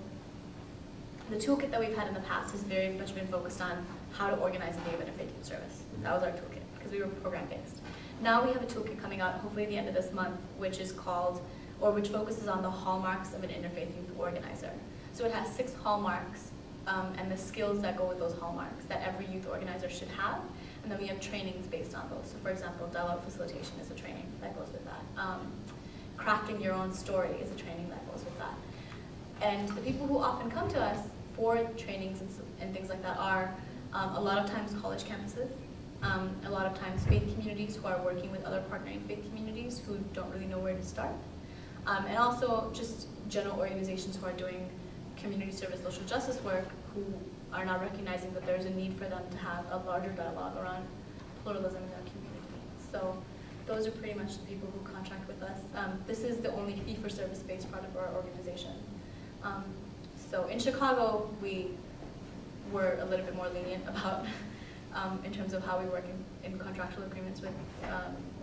the toolkit that we've had in the past has very much been focused on how to organize a day of Interfaith Youth Service. That was our toolkit, because we were program-based. Now we have a toolkit coming out, hopefully at the end of this month, which is called, or which focuses on the hallmarks of an Interfaith Youth Organizer. So it has 6 hallmarks and the skills that go with those hallmarks that every youth organizer should have. And then we have trainings based on those. So for example, dialogue facilitation is a training that goes with that. Crafting your own story is a training that goes with that. And the people who often come to us for trainings and things like that are a lot of times college campuses. A lot of times faith communities who are working with other partnering faith communities who don't really know where to start. And also just general organizations who are doing community service, social justice work, who are now recognizing that there's a need for them to have a larger dialogue around pluralism in their community. So those are pretty much the people who contract with us. This is the only fee-for-service based part of our organization. So in Chicago, we were a little bit more lenient about in terms of how we work in contractual agreements with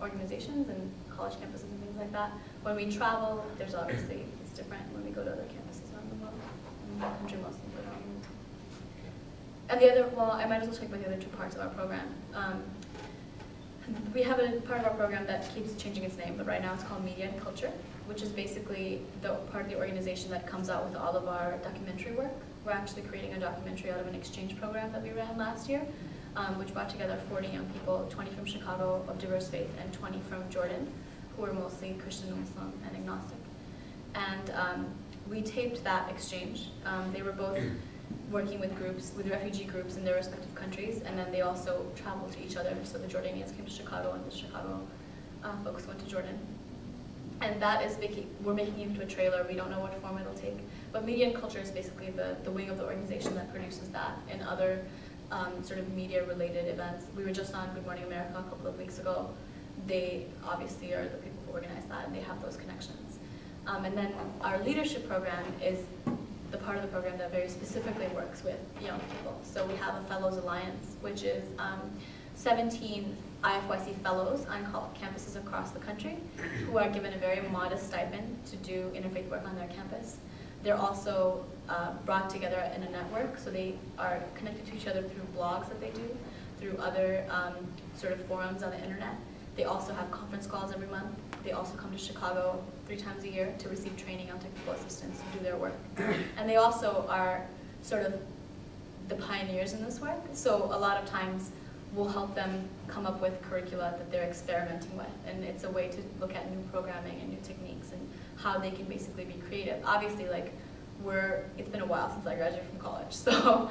organizations and college campuses and things like that. When we travel, there's obviously, it's different when we go to other campuses around the world, in the country mostly. And the other, well, I might as well talk about the other two parts of our program. We have a part of our program that keeps changing its name, but right now it's called Media and Culture, which is basically the part of the organization that comes out with all of our documentary work. We're actually creating a documentary out of an exchange program that we ran last year, which brought together 40 young people, 20 from Chicago of diverse faith and 20 from Jordan, who were mostly Christian, Muslim, and agnostic. And we taped that exchange. They were both working with groups, with refugee groups in their respective countries, and then they also traveled to each other. So the Jordanians came to Chicago, and the Chicago folks went to Jordan. And that is we're making it into a trailer. We don't know what form it'll take. But Media and Culture is basically the wing of the organization that produces that and other sort of media-related events. We were just on Good Morning America a couple of weeks ago. They obviously are the people who organize that, and they have those connections. And then our leadership program is the part of the program that very specifically works with young people. So we have a Fellows Alliance, which is 17 IFYC fellows on campuses across the country who are given a very modest stipend to do interfaith work on their campus. They're also brought together in a network, so they are connected to each other through blogs that they do, through other sort of forums on the internet. They also have conference calls every month. They also come to Chicago 3 times a year to receive training on technical assistance to do their work. And they also are sort of the pioneers in this work, so a lot of times we'll help them come up with curricula that they're experimenting with, and it's a way to look at new programming and new techniques and how they can basically be creative. Obviously, like, it's been a while since I graduated from college, so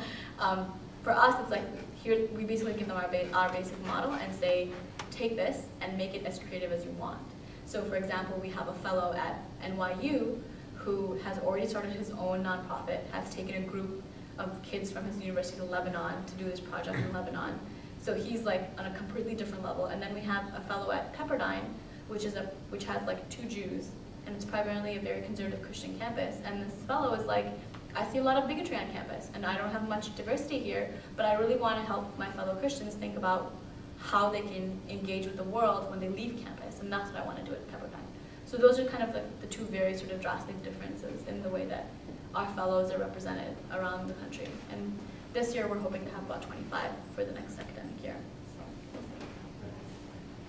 for us, it's like, here, we basically give them our basic model and say, take this and make it as creative as you want. So for example, we have a fellow at NYU who has already started his own nonprofit, has taken a group of kids from his university to Lebanon to do this project in Lebanon. So he's like on a completely different level. And then we have a fellow at Pepperdine, which has like 2 Jews, and it's primarily a very conservative Christian campus. And this fellow is like, I see a lot of bigotry on campus, and I don't have much diversity here, but I really want to help my fellow Christians think about how they can engage with the world when they leave campus, and that's what I want to do at Pepperdine. So those are kind of the 2 very sort of drastic differences in the way that our fellows are represented around the country. And this year we're hoping to have about 25 for the next academic year.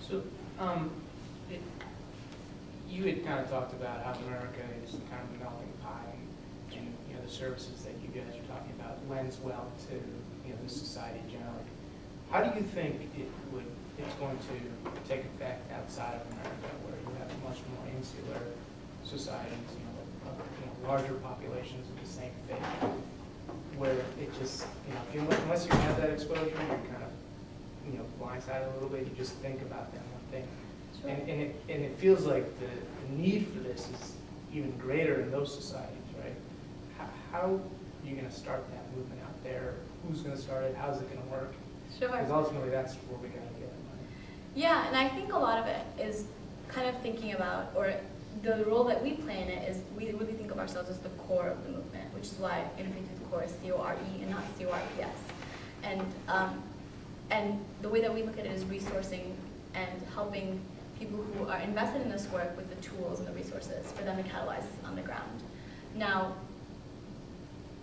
So you had kind of talked about how America is kind of a melting pot, and you know, the services that you guys are talking about lends well to, you know, the society generally. How do you think it's going to take effect outside of America, where you have much more insular societies, you know, larger populations of the same faith, where it just, you know, unless you have that exposure, you're kind of, you know, blindsided a little bit. You just think about that one thing, sure. And it feels like the need for this is even greater in those societies, right? How are you going to start that movement out there? Who's going to start it? How's it going to work? Sure. Because ultimately, that's where we got to get it. Yeah, and I think a lot of it is kind of thinking about, or the role that we play in it is we really think of ourselves as the core of the movement, which is why Interfaith Youth Core is C-O-R-E and not C-O-R-P-S. And the way that we look at it is resourcing and helping people who are invested in this work with the tools and the resources for them to catalyze this on the ground. Now,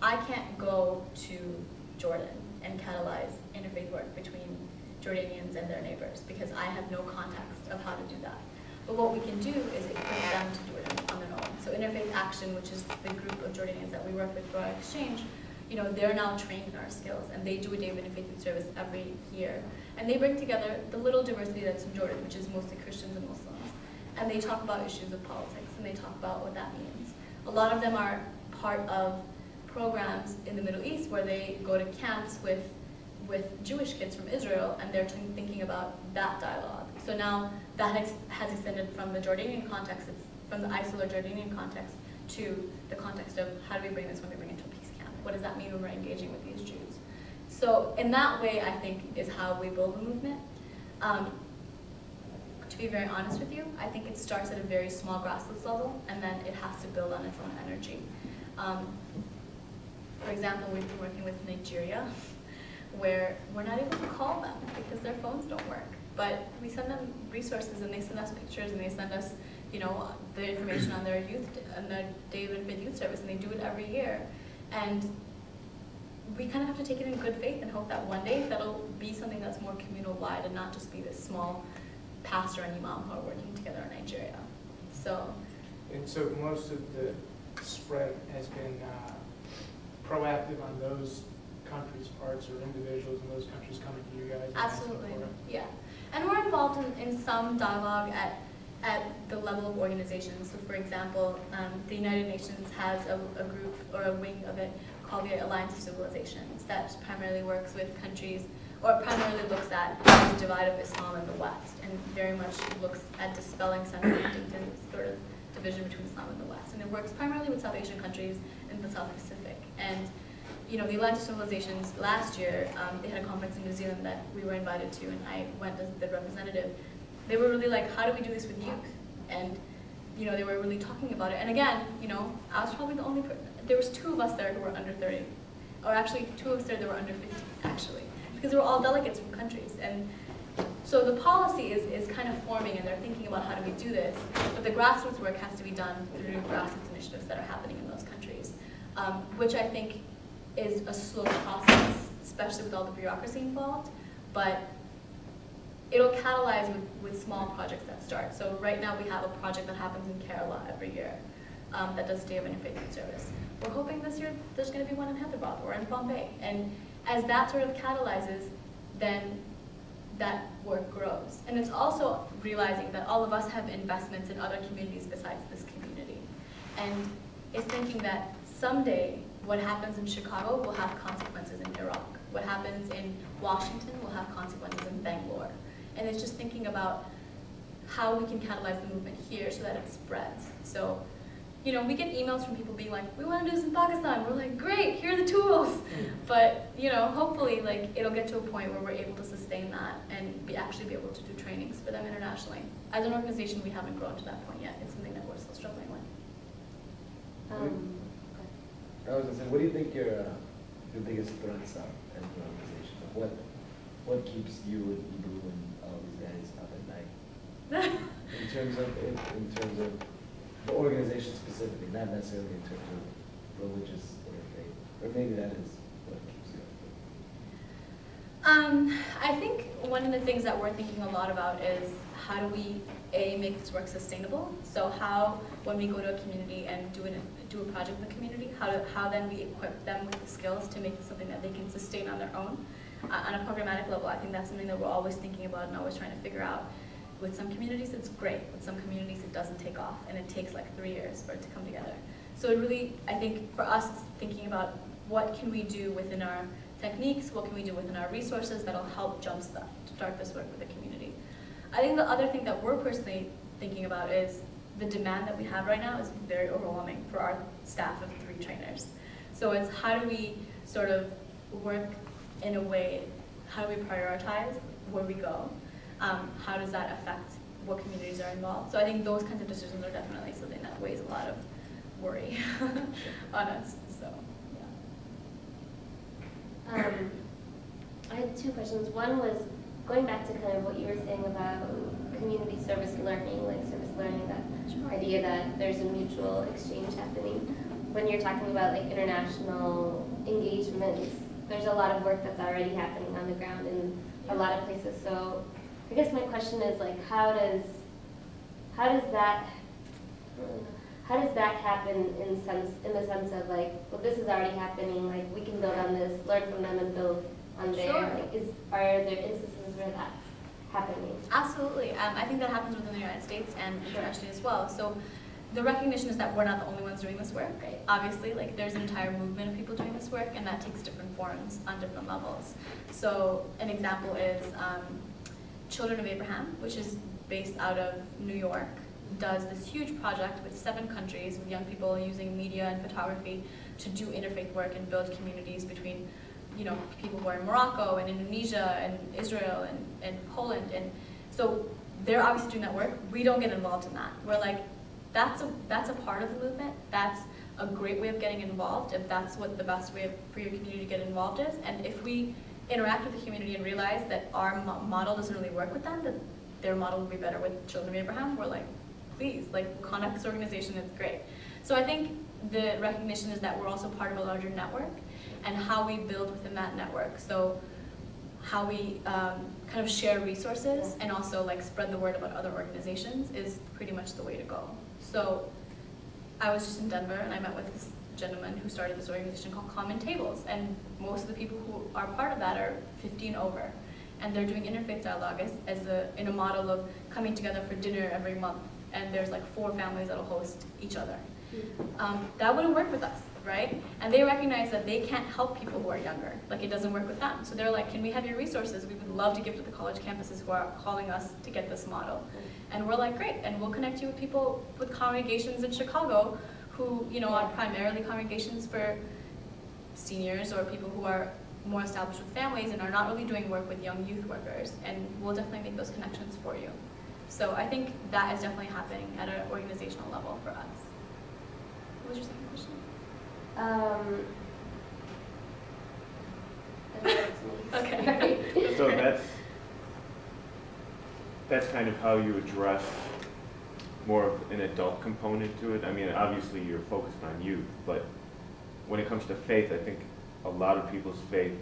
I can't go to Jordan and catalyze interfaith work between Jordanians and their neighbors because I have no context of how to do that. But what we can do is equip them to do it on their own. So Interfaith Action, which is the group of Jordanians that we work with for our exchange, you know, they're now trained in our skills, and they do a day of interfaith youth service every year. And they bring together the little diversity that's in Jordan, which is mostly Christians and Muslims. And they talk about issues of politics, and they talk about what that means. A lot of them are part of programs in the Middle East where they go to camps with with Jewish kids from Israel, and they're thinking about that dialogue. So now that has extended from the Jordanian context, it's from the ISIL or Jordanian context, to the context of how do we bring this when we bring it to a peace camp? What does that mean when we're engaging with these Jews? So in that way, I think, is how we build the movement. To be very honest with you, I think it starts at a very small grassroots level, and then it has to build on its own energy. For example, we've been working with Nigeria, where we're not able to call them because their phones don't work. But we send them resources, and they send us pictures, and they send us, you know, the information on their Day of Interfaith Youth Service, and they do it every year. And we kind of have to take it in good faith and hope that one day that'll be something that's more communal-wide and not just be this small pastor and imam who are working together in Nigeria. So. And so most of the spread has been proactive on those countries' parts, or individuals in those countries coming to you guys? Absolutely, yeah. And we're involved in some dialogue at the level of organizations. So for example, the United Nations has a group or a wing of it called the Alliance of Civilizations that primarily works with countries, or primarily looks at the divide of Islam in the West, and very much looks at dispelling sentiment and sort of division between Islam and the West. And it works primarily with South Asian countries in the South Pacific. And you know, the Alliance of Civilizations last year, they had a conference in New Zealand that we were invited to, and I went as the representative. They were really like, how do we do this with youth? And you know, they were really talking about it. And again, you know, I was probably the only person. There was 2 of us there who were under 30, or actually 2 of us there that were under 50, actually, because they were all delegates from countries. And so the policy is kind of forming, and they're thinking about how do we do this, but the grassroots work has to be done through grassroots initiatives that are happening in those countries, which I think is a slow process, especially with all the bureaucracy involved, but it'll catalyze with small projects that start. So right now we have a project that happens in Kerala every year that does Day of Interfaith Youth Service. We're hoping this year there's going to be one in Hyderabad or in Bombay. And as that sort of catalyzes, then that work grows. And it's also realizing that all of us have investments in other communities besides this community. And it's thinking that someday what happens in Chicago will have consequences in Iraq. What happens in Washington will have consequences in Bangalore. And it's just thinking about how we can catalyze the movement here so that it spreads. So, you know, we get emails from people being like, we want to do this in Pakistan. We're like, great, here are the tools. But, you know, hopefully, like, it'll get to a point where we're able to sustain that and actually be able to do trainings for them internationally. As an organization, we haven't grown to that point yet. It's something that we're still struggling with. I was going to say, what do you think your biggest threats are as an organization? What keeps you and Ibu and all these guys up at night? in terms of the organization specifically, not necessarily in terms of religious interfaith, or maybe that is what keeps you up. I think one of the things that we're thinking a lot about is how do we make this work sustainable? So how, when we go to a community and do a project in the community, how then we equip them with the skills to make it something that they can sustain on their own. On a programmatic level, I think that's something that we're always thinking about and always trying to figure out. With some communities, it's great. With some communities, it doesn't take off, and it takes like 3 years for it to come together. So it really, I think for us, it's thinking about what can we do within our techniques, what can we do within our resources that'll help start this work with the community. I think the other thing that we're personally thinking about is the demand that we have right now is very overwhelming for our staff of 3 trainers. So it's how do we sort of work in a way, how do we prioritize where we go? How does that affect what communities are involved? So I think those kinds of decisions are definitely something that weighs a lot of worry on us. So, yeah. I had 2 questions. One was going back to kind of what you were saying about community service learning, like service learning, that idea that there's a mutual exchange happening. When you're talking about like international engagements, there's a lot of work that's already happening on the ground in a lot of places. So I guess my question is like, how does that happen in the sense of like, well, this is already happening, like we can build on this, learn from them, and build on there. Sure. Like, are there instances where that's happening? Absolutely. I think that happens within the United States and internationally as well. So the recognition is that we're not the only ones doing this work. Right? Obviously, like there's an entire movement of people doing this work, and that takes different forms on different levels. So an example is Children of Abraham, which is based out of New York, does this huge project with 7 countries with young people using media and photography to do interfaith work and build communities between, you know, people who are in Morocco and Indonesia and Israel and Poland. And so they're obviously doing that work. We don't get involved in that. We're like, that's a part of the movement. That's a great way of getting involved if that's what the best way for your community to get involved is. And if we interact with the community and realize that our model doesn't really work with them, that their model would be better with Children of Abraham, we're like, please, like, contact this organization, it's great. So I think the recognition is that we're also part of a larger network, and how we build within that network. So how we kind of share resources and also like spread the word about other organizations is pretty much the way to go. So I was just in Denver and I met with this gentleman who started this organization called Common Tables, and most of the people who are part of that are 15 over, and they're doing interfaith dialogue in a model of coming together for dinner every month, and there's like 4 families that'll host each other. That wouldn't work with us, right? And they recognize that they can't help people who are younger, like it doesn't work with them. So they're like, can we have your resources? We would love to give to the college campuses who are calling us to get this model. And we're like, great, and we'll connect you with people with congregations in Chicago who, you know, are primarily congregations for seniors or people who are more established with families and are not really doing work with young youth workers, and we'll definitely make those connections for you. So I think that is definitely happening at an organizational level for us. What was your second question? Okay. So that's kind of how you address more of an adult component to it. I mean, obviously you're focused on youth, but when it comes to faith, I think a lot of people's faith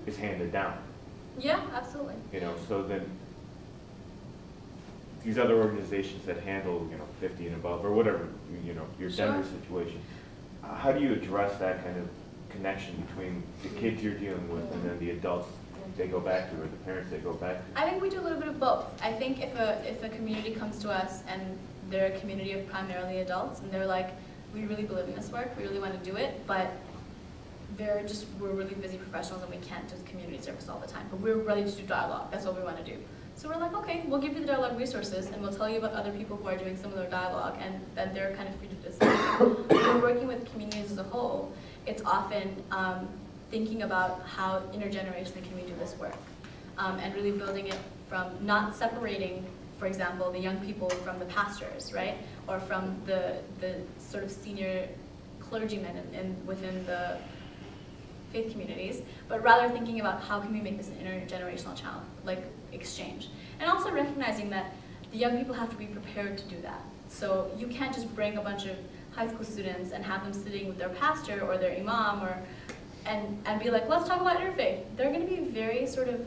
is handed down. Yeah, absolutely. You know, so then these other organizations that handle, you know, 50 and above or whatever, you know, your Denver situation, how do you address that kind of connection between the kids you're dealing with and then the adults they go back to, or the parents they go back to? I think we do a little bit of both. I think if a community comes to us and they're a community of primarily adults and they're like, we really believe in this work, we really want to do it, but we're really busy professionals and we can't do community service all the time, but we're ready to do dialogue, that's what we want to do. So we're like, okay, we'll give you the dialogue resources and we'll tell you about other people who are doing similar dialogue, and then they're kind of free to decide. When we're working with communities as a whole, it's often thinking about how intergenerationally can we do this work, and really building it from not separating, for example, the young people from the pastors, right, or from the sort of senior clergymen within the faith communities, but rather thinking about how can we make this an intergenerational challenge, like exchange, and also recognizing that the young people have to be prepared to do that. So you can't just bring a bunch of high school students and have them sitting with their pastor or their imam and be like, let's talk about interfaith. They're going to be very sort of,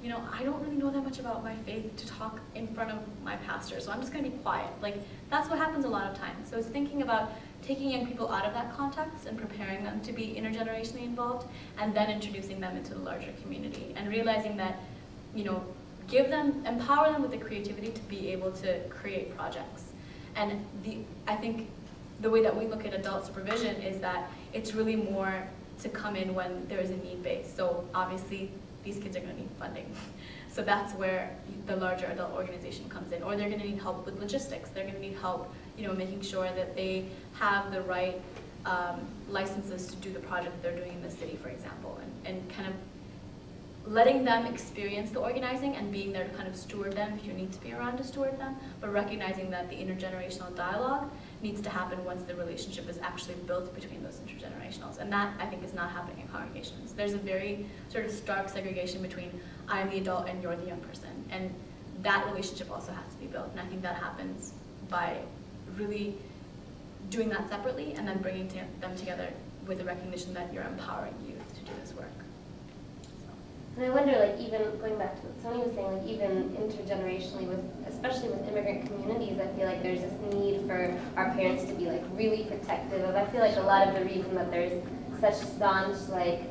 you know, I don't really know that much about my faith to talk in front of my pastor, so I'm just going to be quiet. Like, that's what happens a lot of times. So it's thinking about taking young people out of that context and preparing them to be intergenerationally involved, and then introducing them into the larger community, and realizing that, you know, empower them with the creativity to be able to create projects. And I think the way that we look at adult supervision is that it's really more to come in when there is a need base. So obviously, these kids are going to need funding. So that's where the larger adult organization comes in. Or they're going to need help with logistics. They're going to need help, you know, making sure that they have the right licenses to do the project they're doing in the city, for example, and kind of letting them experience the organizing and being there to kind of steward them if you need to be around to steward them, but recognizing that the intergenerational dialogue needs to happen once the relationship is actually built between those intergenerationals. And that, I think, is not happening in congregations. There's a very sort of stark segregation between I'm the adult and you're the young person. And that relationship also has to be built. And I think that happens by really doing that separately and then bringing them together with the recognition that you're empowering youth to do this work. And I wonder, like, even going back to what Tony was saying, like, even intergenerationally, especially with immigrant communities, I feel like there's this need for our parents to be, like, really protective of. I feel like a lot of the reason that there's such staunch, like,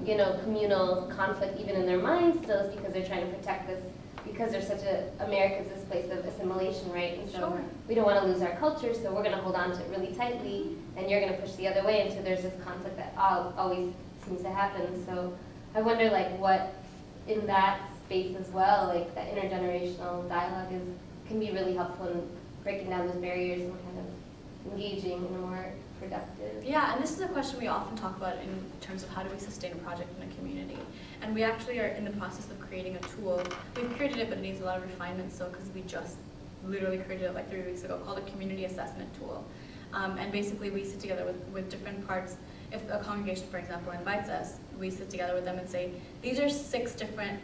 you know, communal conflict even in their minds still is because they're trying to protect this because there's such America's this place of assimilation, right? And so Sure. we don't want to lose our culture, so we're going to hold on to it really tightly, and you're going to push the other way, and so there's this conflict that always seems to happen. So I wonder, like, what in that space as well, like that intergenerational dialogue can be really helpful in breaking down those barriers and kind of engaging in a more productive. Yeah, and this is a question we often talk about in terms of how do we sustain a project in a community. And we actually are in the process of creating a tool. We've created it, but it needs a lot of refinement still because we just literally created it like 3 weeks ago, called a community assessment tool. And basically we sit together with different parts. If a congregation, for example, invites us, we sit together with them and say, these are 6 different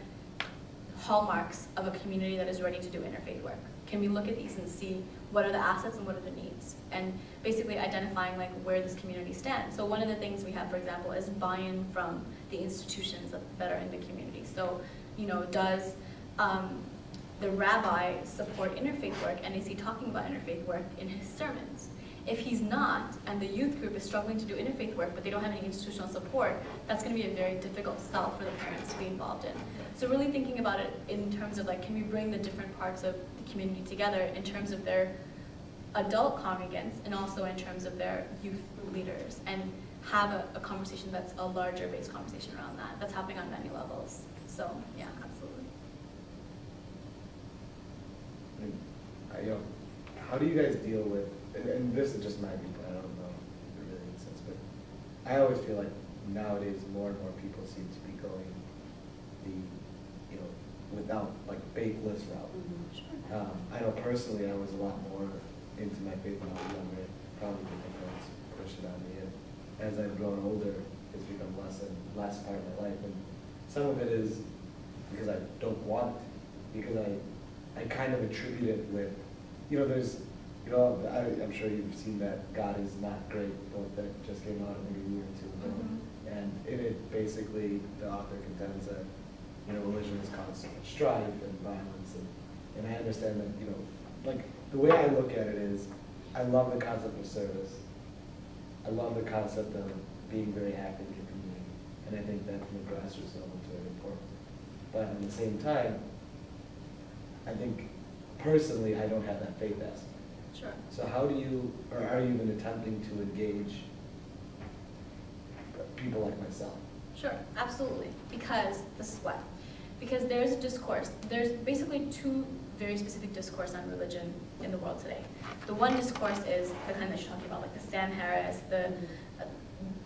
hallmarks of a community that is ready to do interfaith work. Can we look at these and see what are the assets and what are the needs? And basically identifying like where this community stands. So one of the things we have, for example, is buy-in from the institutions that are in the community. So, you know, does the rabbi support interfaith work, and is he talking about interfaith work in his sermons? If he's not, and the youth group is struggling to do interfaith work, but they don't have any institutional support, that's going to be a very difficult sell for the parents to be involved in. So really thinking about it in terms of like, can we bring the different parts of the community together in terms of their adult congregants and also in terms of their youth leaders, and have a conversation that's a larger based conversation around that. That's happening on many levels. So yeah, absolutely. How do you guys deal with, and this is just my viewpoint, I don't know if it really makes sense, but I always feel like nowadays more and more people seem to be going the, you know, without like faithless route. Sure. I know personally I was a lot more into my faith when I was younger, probably because my parents pushed it on me, and as I've grown older, it's become less and less part of my life, and some of it is because I don't want it, because I kind of attribute it with, you know, there's, you know, I'm sure you've seen that God is not great book that just came out, I think, a year or 2 ago. Mm-hmm. And in it, basically, the author contends that, you know, religion has caused so much strife and violence. And I understand that, you know, like, the way I look at it is, I love the concept of service. I love the concept of being very active in your community. And I think that from a grassroots level, it's very important. But at the same time, I think, personally, I don't have that faith aspect. Sure. So how do you, or are you even attempting to engage people like myself? Sure, absolutely. Because this is why. Because there's a discourse. There's basically 2 very specific discourse on religion in the world today. The one discourse is the kind that you're talking about, like the Sam Harris,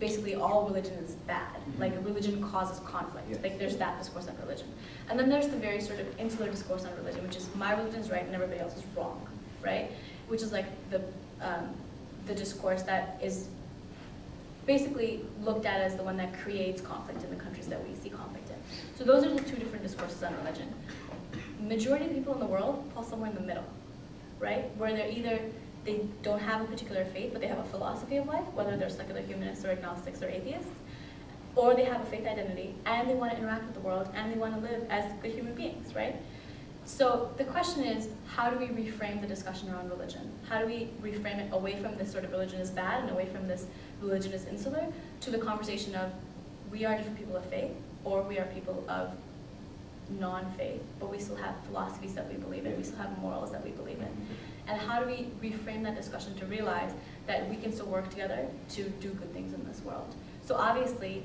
basically all religion is bad. Like religion causes conflict. Yes. Like there's that discourse on religion. And then there's the very sort of insular discourse on religion, which is my religion is right and everybody else is wrong, right? Which is like the discourse that is basically looked at as the one that creates conflict in the countries that we see conflict in. So those are the 2 different discourses on religion. Majority of people in the world fall somewhere in the middle, right? Where they're either, they don't have a particular faith, but they have a philosophy of life, whether they're secular humanists or agnostics or atheists, or they have a faith identity, and they want to interact with the world, and they want to live as good human beings, right? So the question is, how do we reframe the discussion around religion? How do we reframe it away from this sort of religion is bad and away from this religion is insular to the conversation of we are different people of faith, or we are people of non-faith, but we still have philosophies that we believe in, we still have morals that we believe in. And how do we reframe that discussion to realize that we can still work together to do good things in this world? So obviously,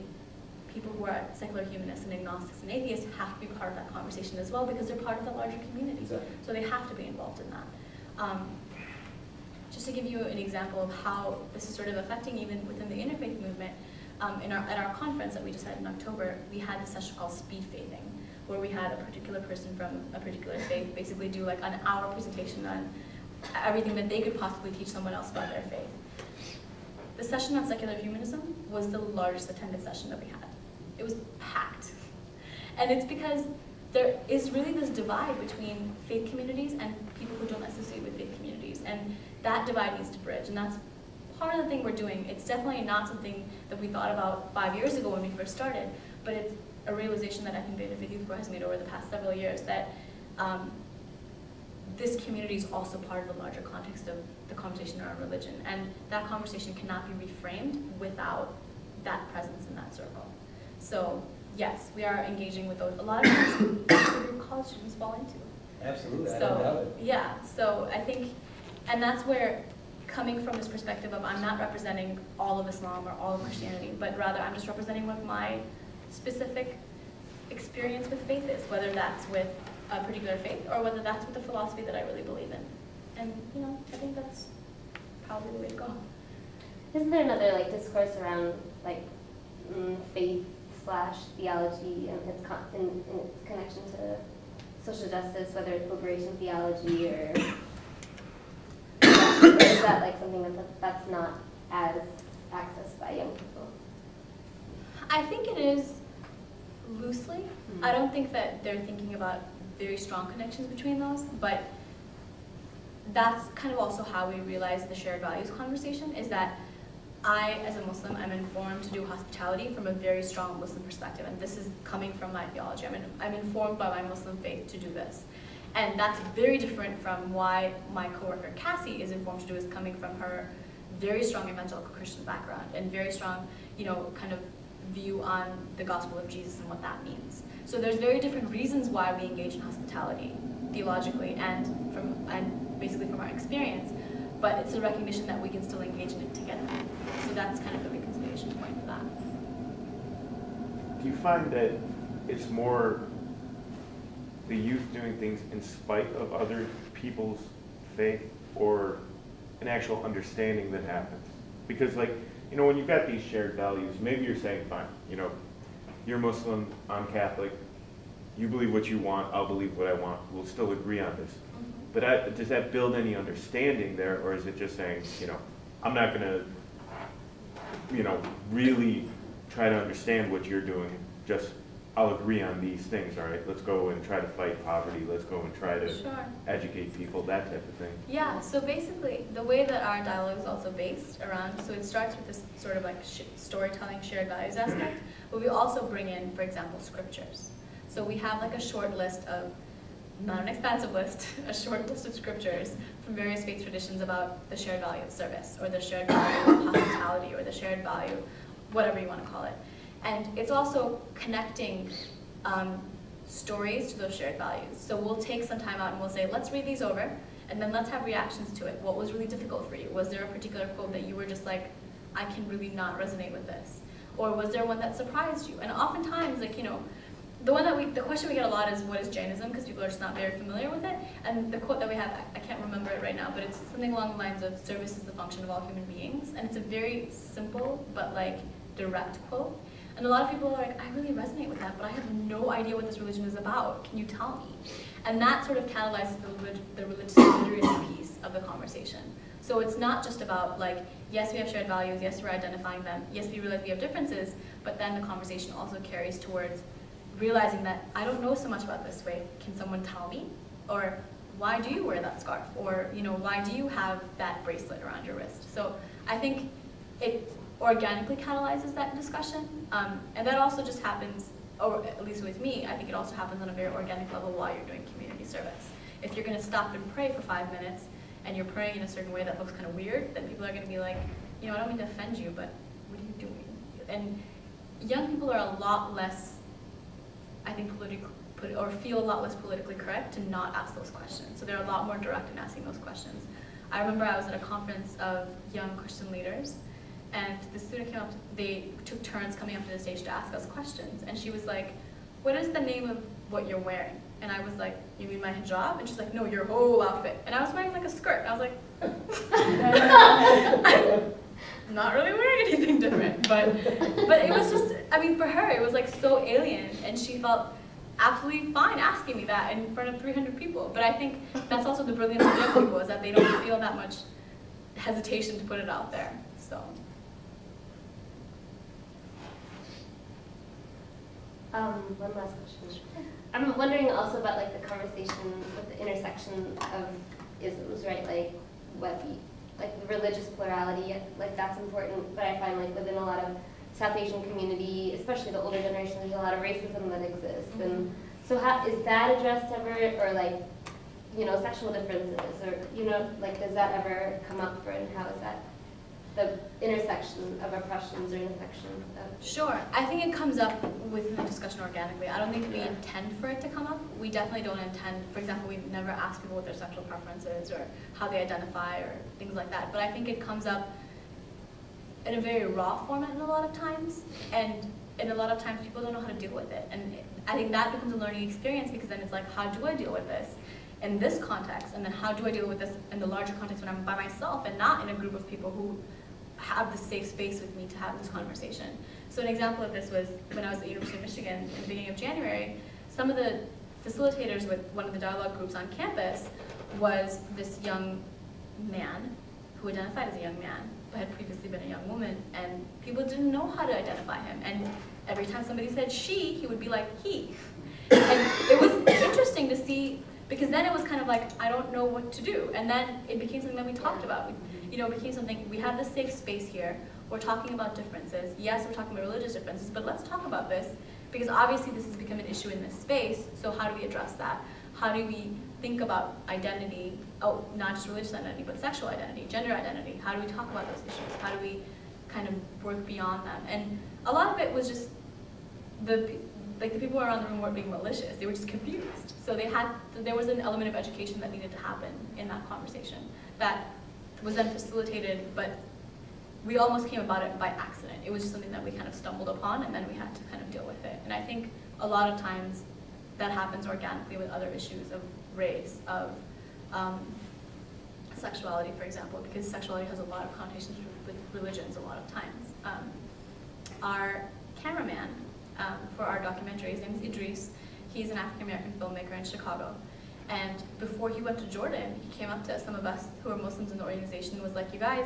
people who are secular humanists and agnostics and atheists have to be part of that conversation as well because they're part of the larger community. Exactly. So they have to be involved in that. Just to give you an example of how this is sort of affecting even within the interfaith movement, at our conference that we just had in October, we had this session called speed faithing, where we had a particular person from a particular faith basically do like an hour presentation on everything that they could possibly teach someone else about their faith. The session on secular humanism was the largest attended session that we had. It was packed. And it's because there is really this divide between faith communities and people who don't associate with faith communities. And that divide needs to bridge. And that's part of the thing we're doing. It's definitely not something that we thought about 5 years ago when we first started, but it's a realization that I think the Interfaith Youth Core has made over the past several years, that this community is also part of the larger context of the conversation around religion. And that conversation cannot be reframed without that presence in that circle. So yes, we are engaging with those. A lot of times, that's the group college students fall into. Absolutely, I don't doubt So, it. yeah, so I think, and that's where, coming from this perspective of I'm not representing all of Islam or all of Christianity, but rather I'm just representing what my specific experience with faith is, whether that's with a particular faith or whether that's with the philosophy that I really believe in. And, you know, I think that's probably the way to go. Isn't there another like discourse around like faith/theology and its in its connection to social justice, whether it's liberation theology or is that like something that's not as accessed by young people? I think it is loosely. I don't think that they're thinking about very strong connections between those, but that's kind of also how we realize the shared values conversation, is that I, as a Muslim, am informed to do hospitality from a very strong Muslim perspective, and this is coming from my theology. I'm informed by my Muslim faith to do this. And that's very different from why my coworker Cassie is informed to do, is coming from her very strong evangelical Christian background and very strong, you know, kind of view on the gospel of Jesus and what that means. So there's very different reasons why we engage in hospitality theologically and basically from our experience, but it's a recognition that we can still engage in it together. So that's kind of the reconciliation point for that. Do you find that it's more the youth doing things in spite of other people's faith, or an actual understanding that happens? Because, like, you know, when you've got these shared values, maybe you're saying, fine, you know, you're Muslim, I'm Catholic, you believe what you want, I'll believe what I want, we'll still agree on this. But does that build any understanding there, or is it just saying, you know, I'm not going to, you know, really try to understand what you're doing, just I'll agree on these things, all right? Let's go and try to fight poverty, let's go and try to educate people, that type of thing. Yeah, so basically, the way that our dialogue is also based around, so it starts with this sort of like storytelling, shared values aspect, but we also bring in, for example, scriptures. So we have like a short list of, not an expansive list, a short list of scriptures from various faith traditions about the shared value of service, or the shared value of hospitality, or the shared value, whatever you want to call it. And it's also connecting stories to those shared values. So we'll take some time out and we'll say, let's read these over, and then let's have reactions to it. What was really difficult for you? Was there a particular quote that you were just like, I can really not resonate with this? Or was there one that surprised you? And oftentimes, like, you know, the question we get a lot is, what is Jainism? Because people are just not very familiar with it. And the quote that we have, I can't remember it right now, but it's something along the lines of, service is the function of all human beings. And it's a very simple, but like direct quote. And a lot of people are like, I really resonate with that, but I have no idea what this religion is about. Can you tell me? And that sort of catalyzes the religious literacy piece of the conversation. So it's not just about like, yes, we have shared values, yes, we're identifying them, yes, we realize we have differences, but then the conversation also carries towards realizing that I don't know so much about this faith. Can someone tell me? Or why do you wear that scarf? Or, you know, why do you have that bracelet around your wrist? So I think it organically catalyzes that discussion. And that also just happens, or at least with me, I think it also happens on a very organic level while you're doing community service. If you're going to stop and pray for 5 minutes, and you're praying in a certain way that looks kind of weird, then people are going to be like, you know, I don't mean to offend you, but what are you doing? And young people are a lot less, I think, or feel a lot less politically correct to not ask those questions. So they're a lot more direct in asking those questions. I remember I was at a conference of young Christian leaders, and the student came up, they took turns coming up to the stage to ask us questions, and she was like, what is the name of what you're wearing? And I was like, you mean my hijab? And she's like, no, your whole outfit. And I was wearing like a skirt. I was like, I'm not really wearing anything different. But it was just, I mean, for her, it was like so alien, and she felt absolutely fine asking me that in front of 300 people. But I think that's also the brilliance of young people, is that they don't feel that much hesitation to put it out there. So. One last question. I'm wondering also about like the conversation with the intersection of isms, right? Like like the religious plurality, like that's important. But I find like within a lot of South Asian community, especially the older generation, there's a lot of racism that exists. And so how is that addressed ever, or like, you know, sexual differences, or, you know, like does that ever come up, and how is that the intersection of oppressions or intersections of. Sure. I think it comes up within the discussion organically. I don't think we intend for it to come up. We definitely don't intend, for example, we never ask people what their sexual preferences or how they identify or things like that. But I think it comes up in a very raw format in a lot of times. And in a lot of times people don't know how to deal with it. And I think that becomes a learning experience because then it's like, how do I deal with this in this context? And then how do I deal with this in the larger context when I'm by myself and not in a group of people who have the safe space with me to have this conversation. So an example of this was when I was at the University of Michigan in the beginning of January, some of the facilitators with one of the dialogue groups on campus was this young man who identified as a young man, but had previously been a young woman, and people didn't know how to identify him. And every time somebody said she, he would be like he. And it was interesting to see, because then it was kind of like, I don't know what to do. And then it became something that we talked about. It became something, we have this safe space here, we're talking about differences. Yes, we're talking about religious differences, but let's talk about this, because obviously this has become an issue in this space, so how do we address that? How do we think about identity, not just religious identity, but sexual identity, gender identity? How do we talk about those issues? How do we kind of work beyond them? And a lot of it was just, the people around the room weren't being malicious, they were just confused. So there was an element of education that needed to happen in that conversation that was then facilitated, but we almost came about it by accident. It was just something that we kind of stumbled upon, and then we had to kind of deal with it. And I think a lot of times that happens organically with other issues of race, of sexuality, for example, because sexuality has a lot of connotations with religions a lot of times. Our cameraman for our documentary, his name is Idris. He's an African-American filmmaker in Chicago. And before he went to Jordan, he came up to some of us who are Muslims in the organization and was like, you guys,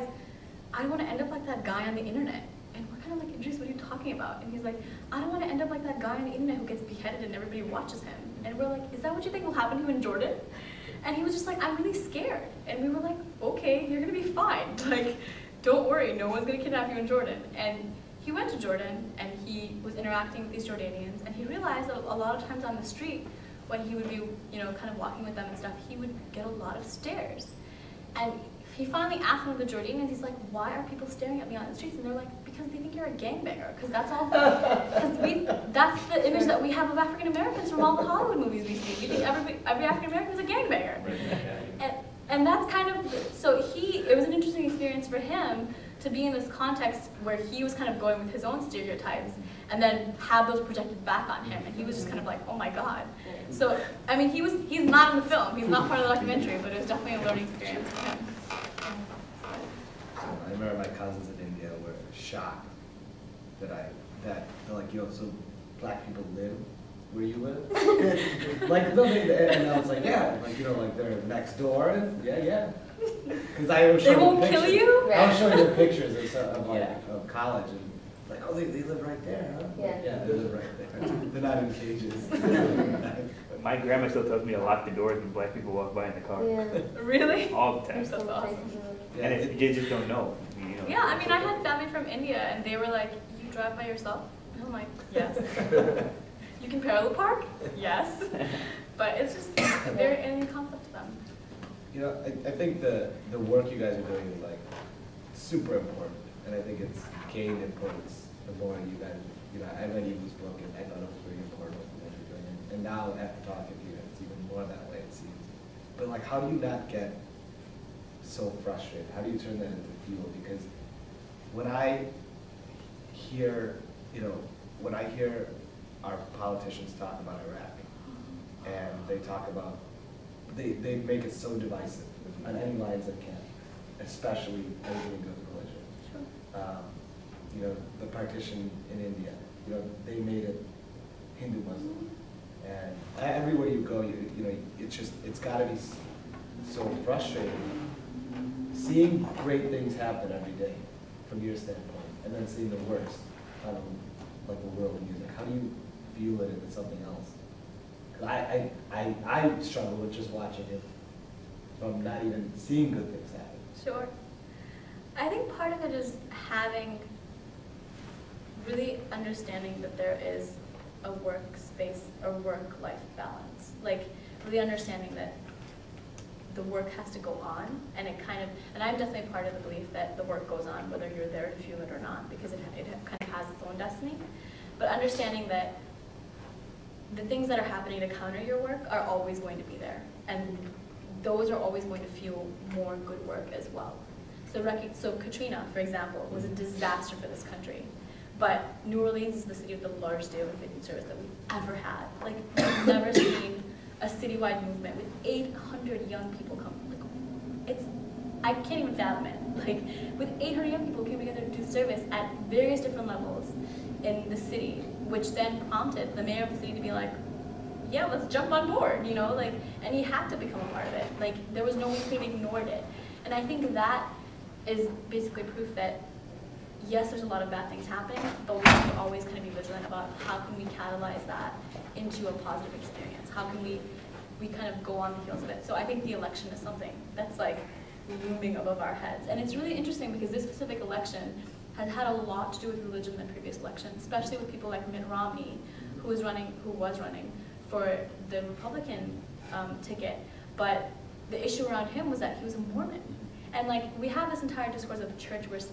I don't want to end up like that guy on the internet. And we're kind of like, Idris, what are you talking about? And he's like, I don't want to end up like that guy on the internet who gets beheaded and everybody watches him. And we're like, is that what you think will happen to you in Jordan? And he was just like, I'm really scared. And we were like, okay, you're going to be fine. Like, don't worry, no one's going to kidnap you in Jordan. And he went to Jordan, and he was interacting with these Jordanians, and he realized that a lot of times on the street, when he would be, kind of walking with them and stuff, he would get a lot of stares. And he finally asked one of the Jordanians, he's like, why are people staring at me on the streets? And they're like, because they think you're a gangbanger, because that's all, that's the image that we have of African Americans from all the Hollywood movies we see. We think every African American is a gangbanger. And that's kind of, it was an interesting experience for him to be in this context where he was kind of going with his own stereotypes and then have those projected back on him. And he was just kind of like, oh my God. So, I mean, he's not in the film, he's not part of the documentary, but it was definitely a learning experience for him. I remember my cousins in India were shocked that they're like, so black people live where you live? Like, no, and I was like, yeah, like they're next door, and yeah. Because I was showing they won't kill you? I was showing them pictures of college, and like, oh, they live right there, huh? Yeah. They live right there. They're not in cages. My grandma still tells me to lock the doors when black people walk by in the car. Yeah. Really? All the time. That's awesome. And they just don't know. Yeah, I mean, I had family from India, and they were like, you drive by yourself? And I'm like, yes. You can parallel park? Yes. But it's just a very alien concept to them. I think the work you guys are doing is like super important, and I think it's gained importance the more you guys, I read Eva's book, and I thought it was really important what you're doing, and now after talking to you, it's even more that way, it seems. But like, how do you not get so frustrated? How do you turn that into fuel? Because when I hear our politicians talk about Iraq, and they talk about, they make it so divisive on any lines they can, especially anything to do with religion. Sure. The partition in India, they made it Hindu-Muslim. And everywhere you go, it's got to be so frustrating seeing great things happen every day from your standpoint, and then seeing the worst out of like the world of music. How do you feel it if it's something else? Because I struggle with just watching it from not even seeing good things happen. Sure. I think part of it is really understanding that there is a workspace, a work-life balance. Like, really understanding that the work has to go on, and and I'm definitely part of the belief that the work goes on whether you're there to feel it or not, because it kind of has its own destiny. But understanding that the things that are happening to counter your work are always going to be there, and those are always going to fuel more good work as well. So Katrina, for example, was a disaster for this country. But New Orleans is the city with the largest day of Interfaith Youth Service that we've ever had. Like, we've never seen a citywide movement with 800 young people come. Like, I can't even fathom it. Like, with 800 young people came together to do service at various different levels in the city, which then prompted the mayor of the city to be like, yeah, let's jump on board, you know, like, and he had to become a part of it. Like, there was no way he could have ignored it. And I think that is basically proof that, yes, there's a lot of bad things happening, but we have to always kind of be vigilant about how can we catalyze that into a positive experience? How can we kind of go on the heels of it? So I think the election is something that's like looming above our heads. And it's really interesting because this specific election has had a lot to do with religion than previous elections, especially with people like Mitt Romney, who was running for the Republican ticket. But the issue around him was that he was a Mormon. And like, we have this entire discourse of church versus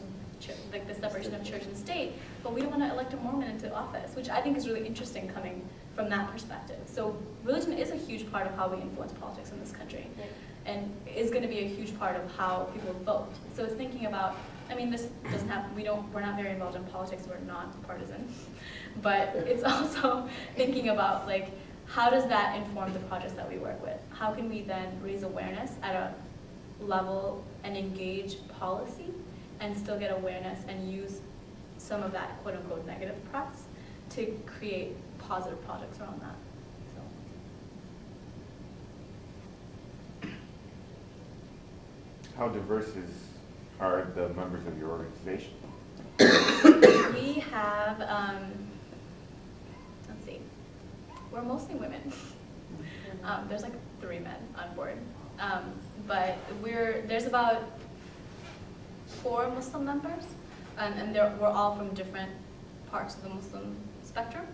like the separation of church and state, but we don't want to elect a Mormon into office, which I think is really interesting coming from that perspective. So religion is a huge part of how we influence politics in this country, and is going to be a huge part of how people vote. So it's thinking about, I mean, this doesn't have, we're not very involved in politics, we're not partisan, but it's also thinking about like, how does that inform the projects that we work with? How can we then raise awareness at a level and engage policy and still get awareness and use some of that quote-unquote negative press to create positive projects around that. So. How diverse are the members of your organization? We have, let's see, we're mostly women. There's like 3 men on board. But there's about 4 Muslim members, and we're all from different parts of the Muslim spectrum.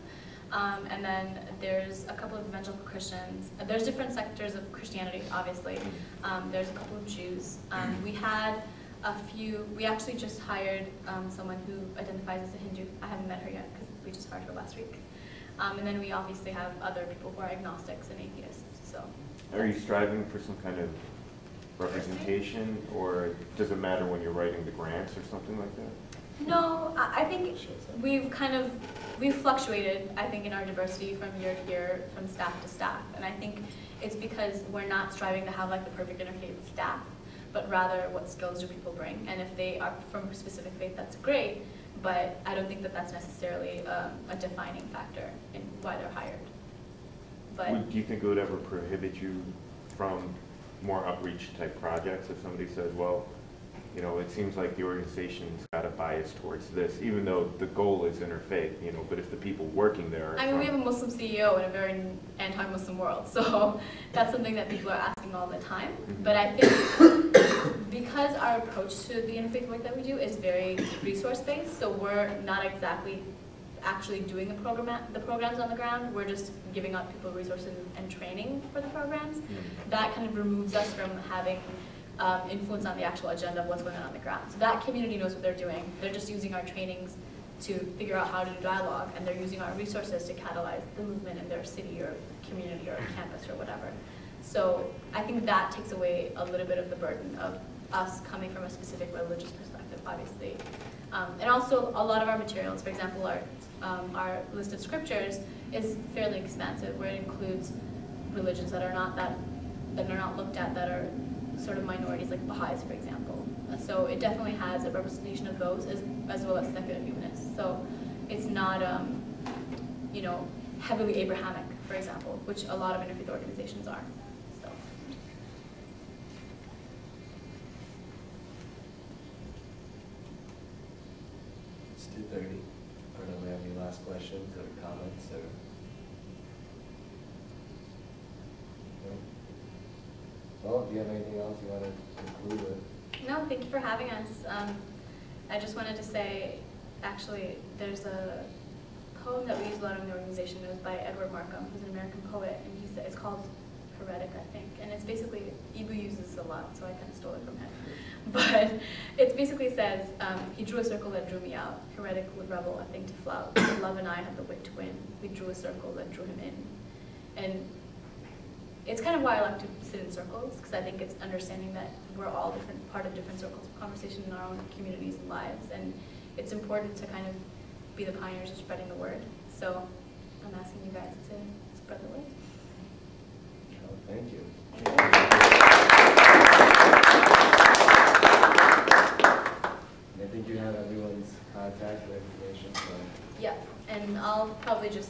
And then there's a couple of evangelical Christians. There's different sectors of Christianity, obviously. There's a couple of Jews. We had a few, we actually just hired someone who identifies as a Hindu. I haven't met her yet because we just hired her last week. And then we obviously have other people who are agnostics and atheists. So. Are you striving for some kind of representation, or does it matter when you're writing the grants or something like that? No, I think we've fluctuated, I think, in our diversity from year to year, from staff to staff. And I think it's because we're not striving to have like the perfect interfaith staff, but rather what skills do people bring. And if they are from a specific faith, that's great, but I don't think that that's necessarily a defining factor in why they're hired. But Do you think it would ever prohibit you from more outreach type projects if somebody says, well, you know, it seems like the organization's got a bias towards this, even though the goal is interfaith, you know, but if the people working there are I mean, we have a Muslim CEO in a very anti-Muslim world, so that's something that people are asking all the time. But I think because our approach to the interfaith work that we do is very resource-based, so we're not exactly actually doing the programs on the ground, we're just giving out people resources and training for the programs. That kind of removes us from having influence on the actual agenda of what's going on the ground. So that community knows what they're doing. They're just using our trainings to figure out how to do dialogue, and they're using our resources to catalyze the movement in their city or community or campus or whatever. So I think that takes away a little bit of the burden of us coming from a specific religious perspective, obviously. And also a lot of our materials, for example, our list of scriptures is fairly expansive, where it includes religions that are not looked at, that are sort of minorities, like Baha'is, for example. So it definitely has a representation of those as well as secular humanists. So it's not, you know, heavily Abrahamic, for example, which a lot of interfaith organizations are. So. It's 2:30. I don't know if we have any last questions or comments or. Well, do you have anything else you want to conclude with? No, thank you for having us. I just wanted to say, actually, there's a poem that we use a lot in the organization. It was by Edward Markham, who's an American poet, and it's called heretic, I think. And it's basically, Ibu uses this a lot, so I kind of stole it from him. But it basically says, he drew a circle that drew me out. Heretic would rebel, a thing to flout. Love and I had the wit to win. We drew a circle that drew him in. And it's kind of why I like to sit in circles, because I think it's understanding that we're all part of different circles of conversation in our own communities and lives. And it's important to kind of be the pioneers of spreading the word. So I'm asking you guys to spread the word. Oh, thank you. I think you have everyone's contact and information. So. Yeah, and I'll probably just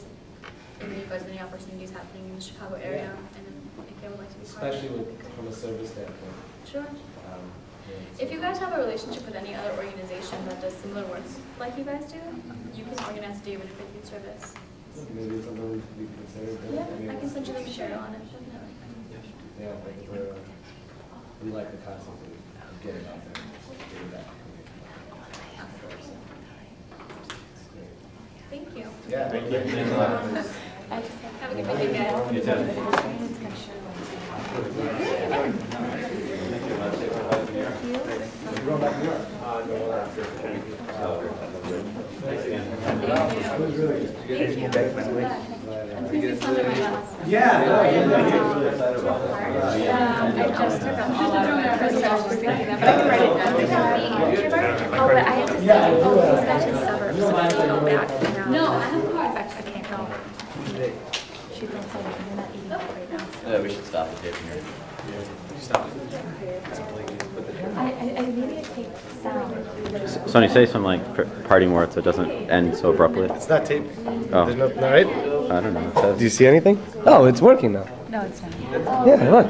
give you guys any opportunities happening in the Chicago area, and then if they would like to be part of it. Especially from a service standpoint. Sure. Yeah, If you guys have a relationship with any other organization that does similar work like you guys do, you can organize a day of Interfaith Youth Service. maybe it's something we can consider. Yeah, I can send you the material on it, definitely. Yeah, I think we like the concept of getting out there, getting back. Thank you. Yeah, thank you. I just have a good weekend, guys. You too. You're going back to New York? Thanks again. That was really good. Thank you. And please be fun with us. Yeah. I just took up all of my first I was just thinking that, but I can write it down. Oh, but I have to say, oh, he's back in the suburbs, so I can't go back. No, I have a car. I can't go. She thinks I'm not eating right now. Yeah, we should stop the tape here. I maybe I take sound. Sonny, say some like parting words so it doesn't end so abruptly. It's not taped. Oh. There's no, right? I don't know. It says- Do you see anything? Oh, it's working now. No, it's not. Yeah, look.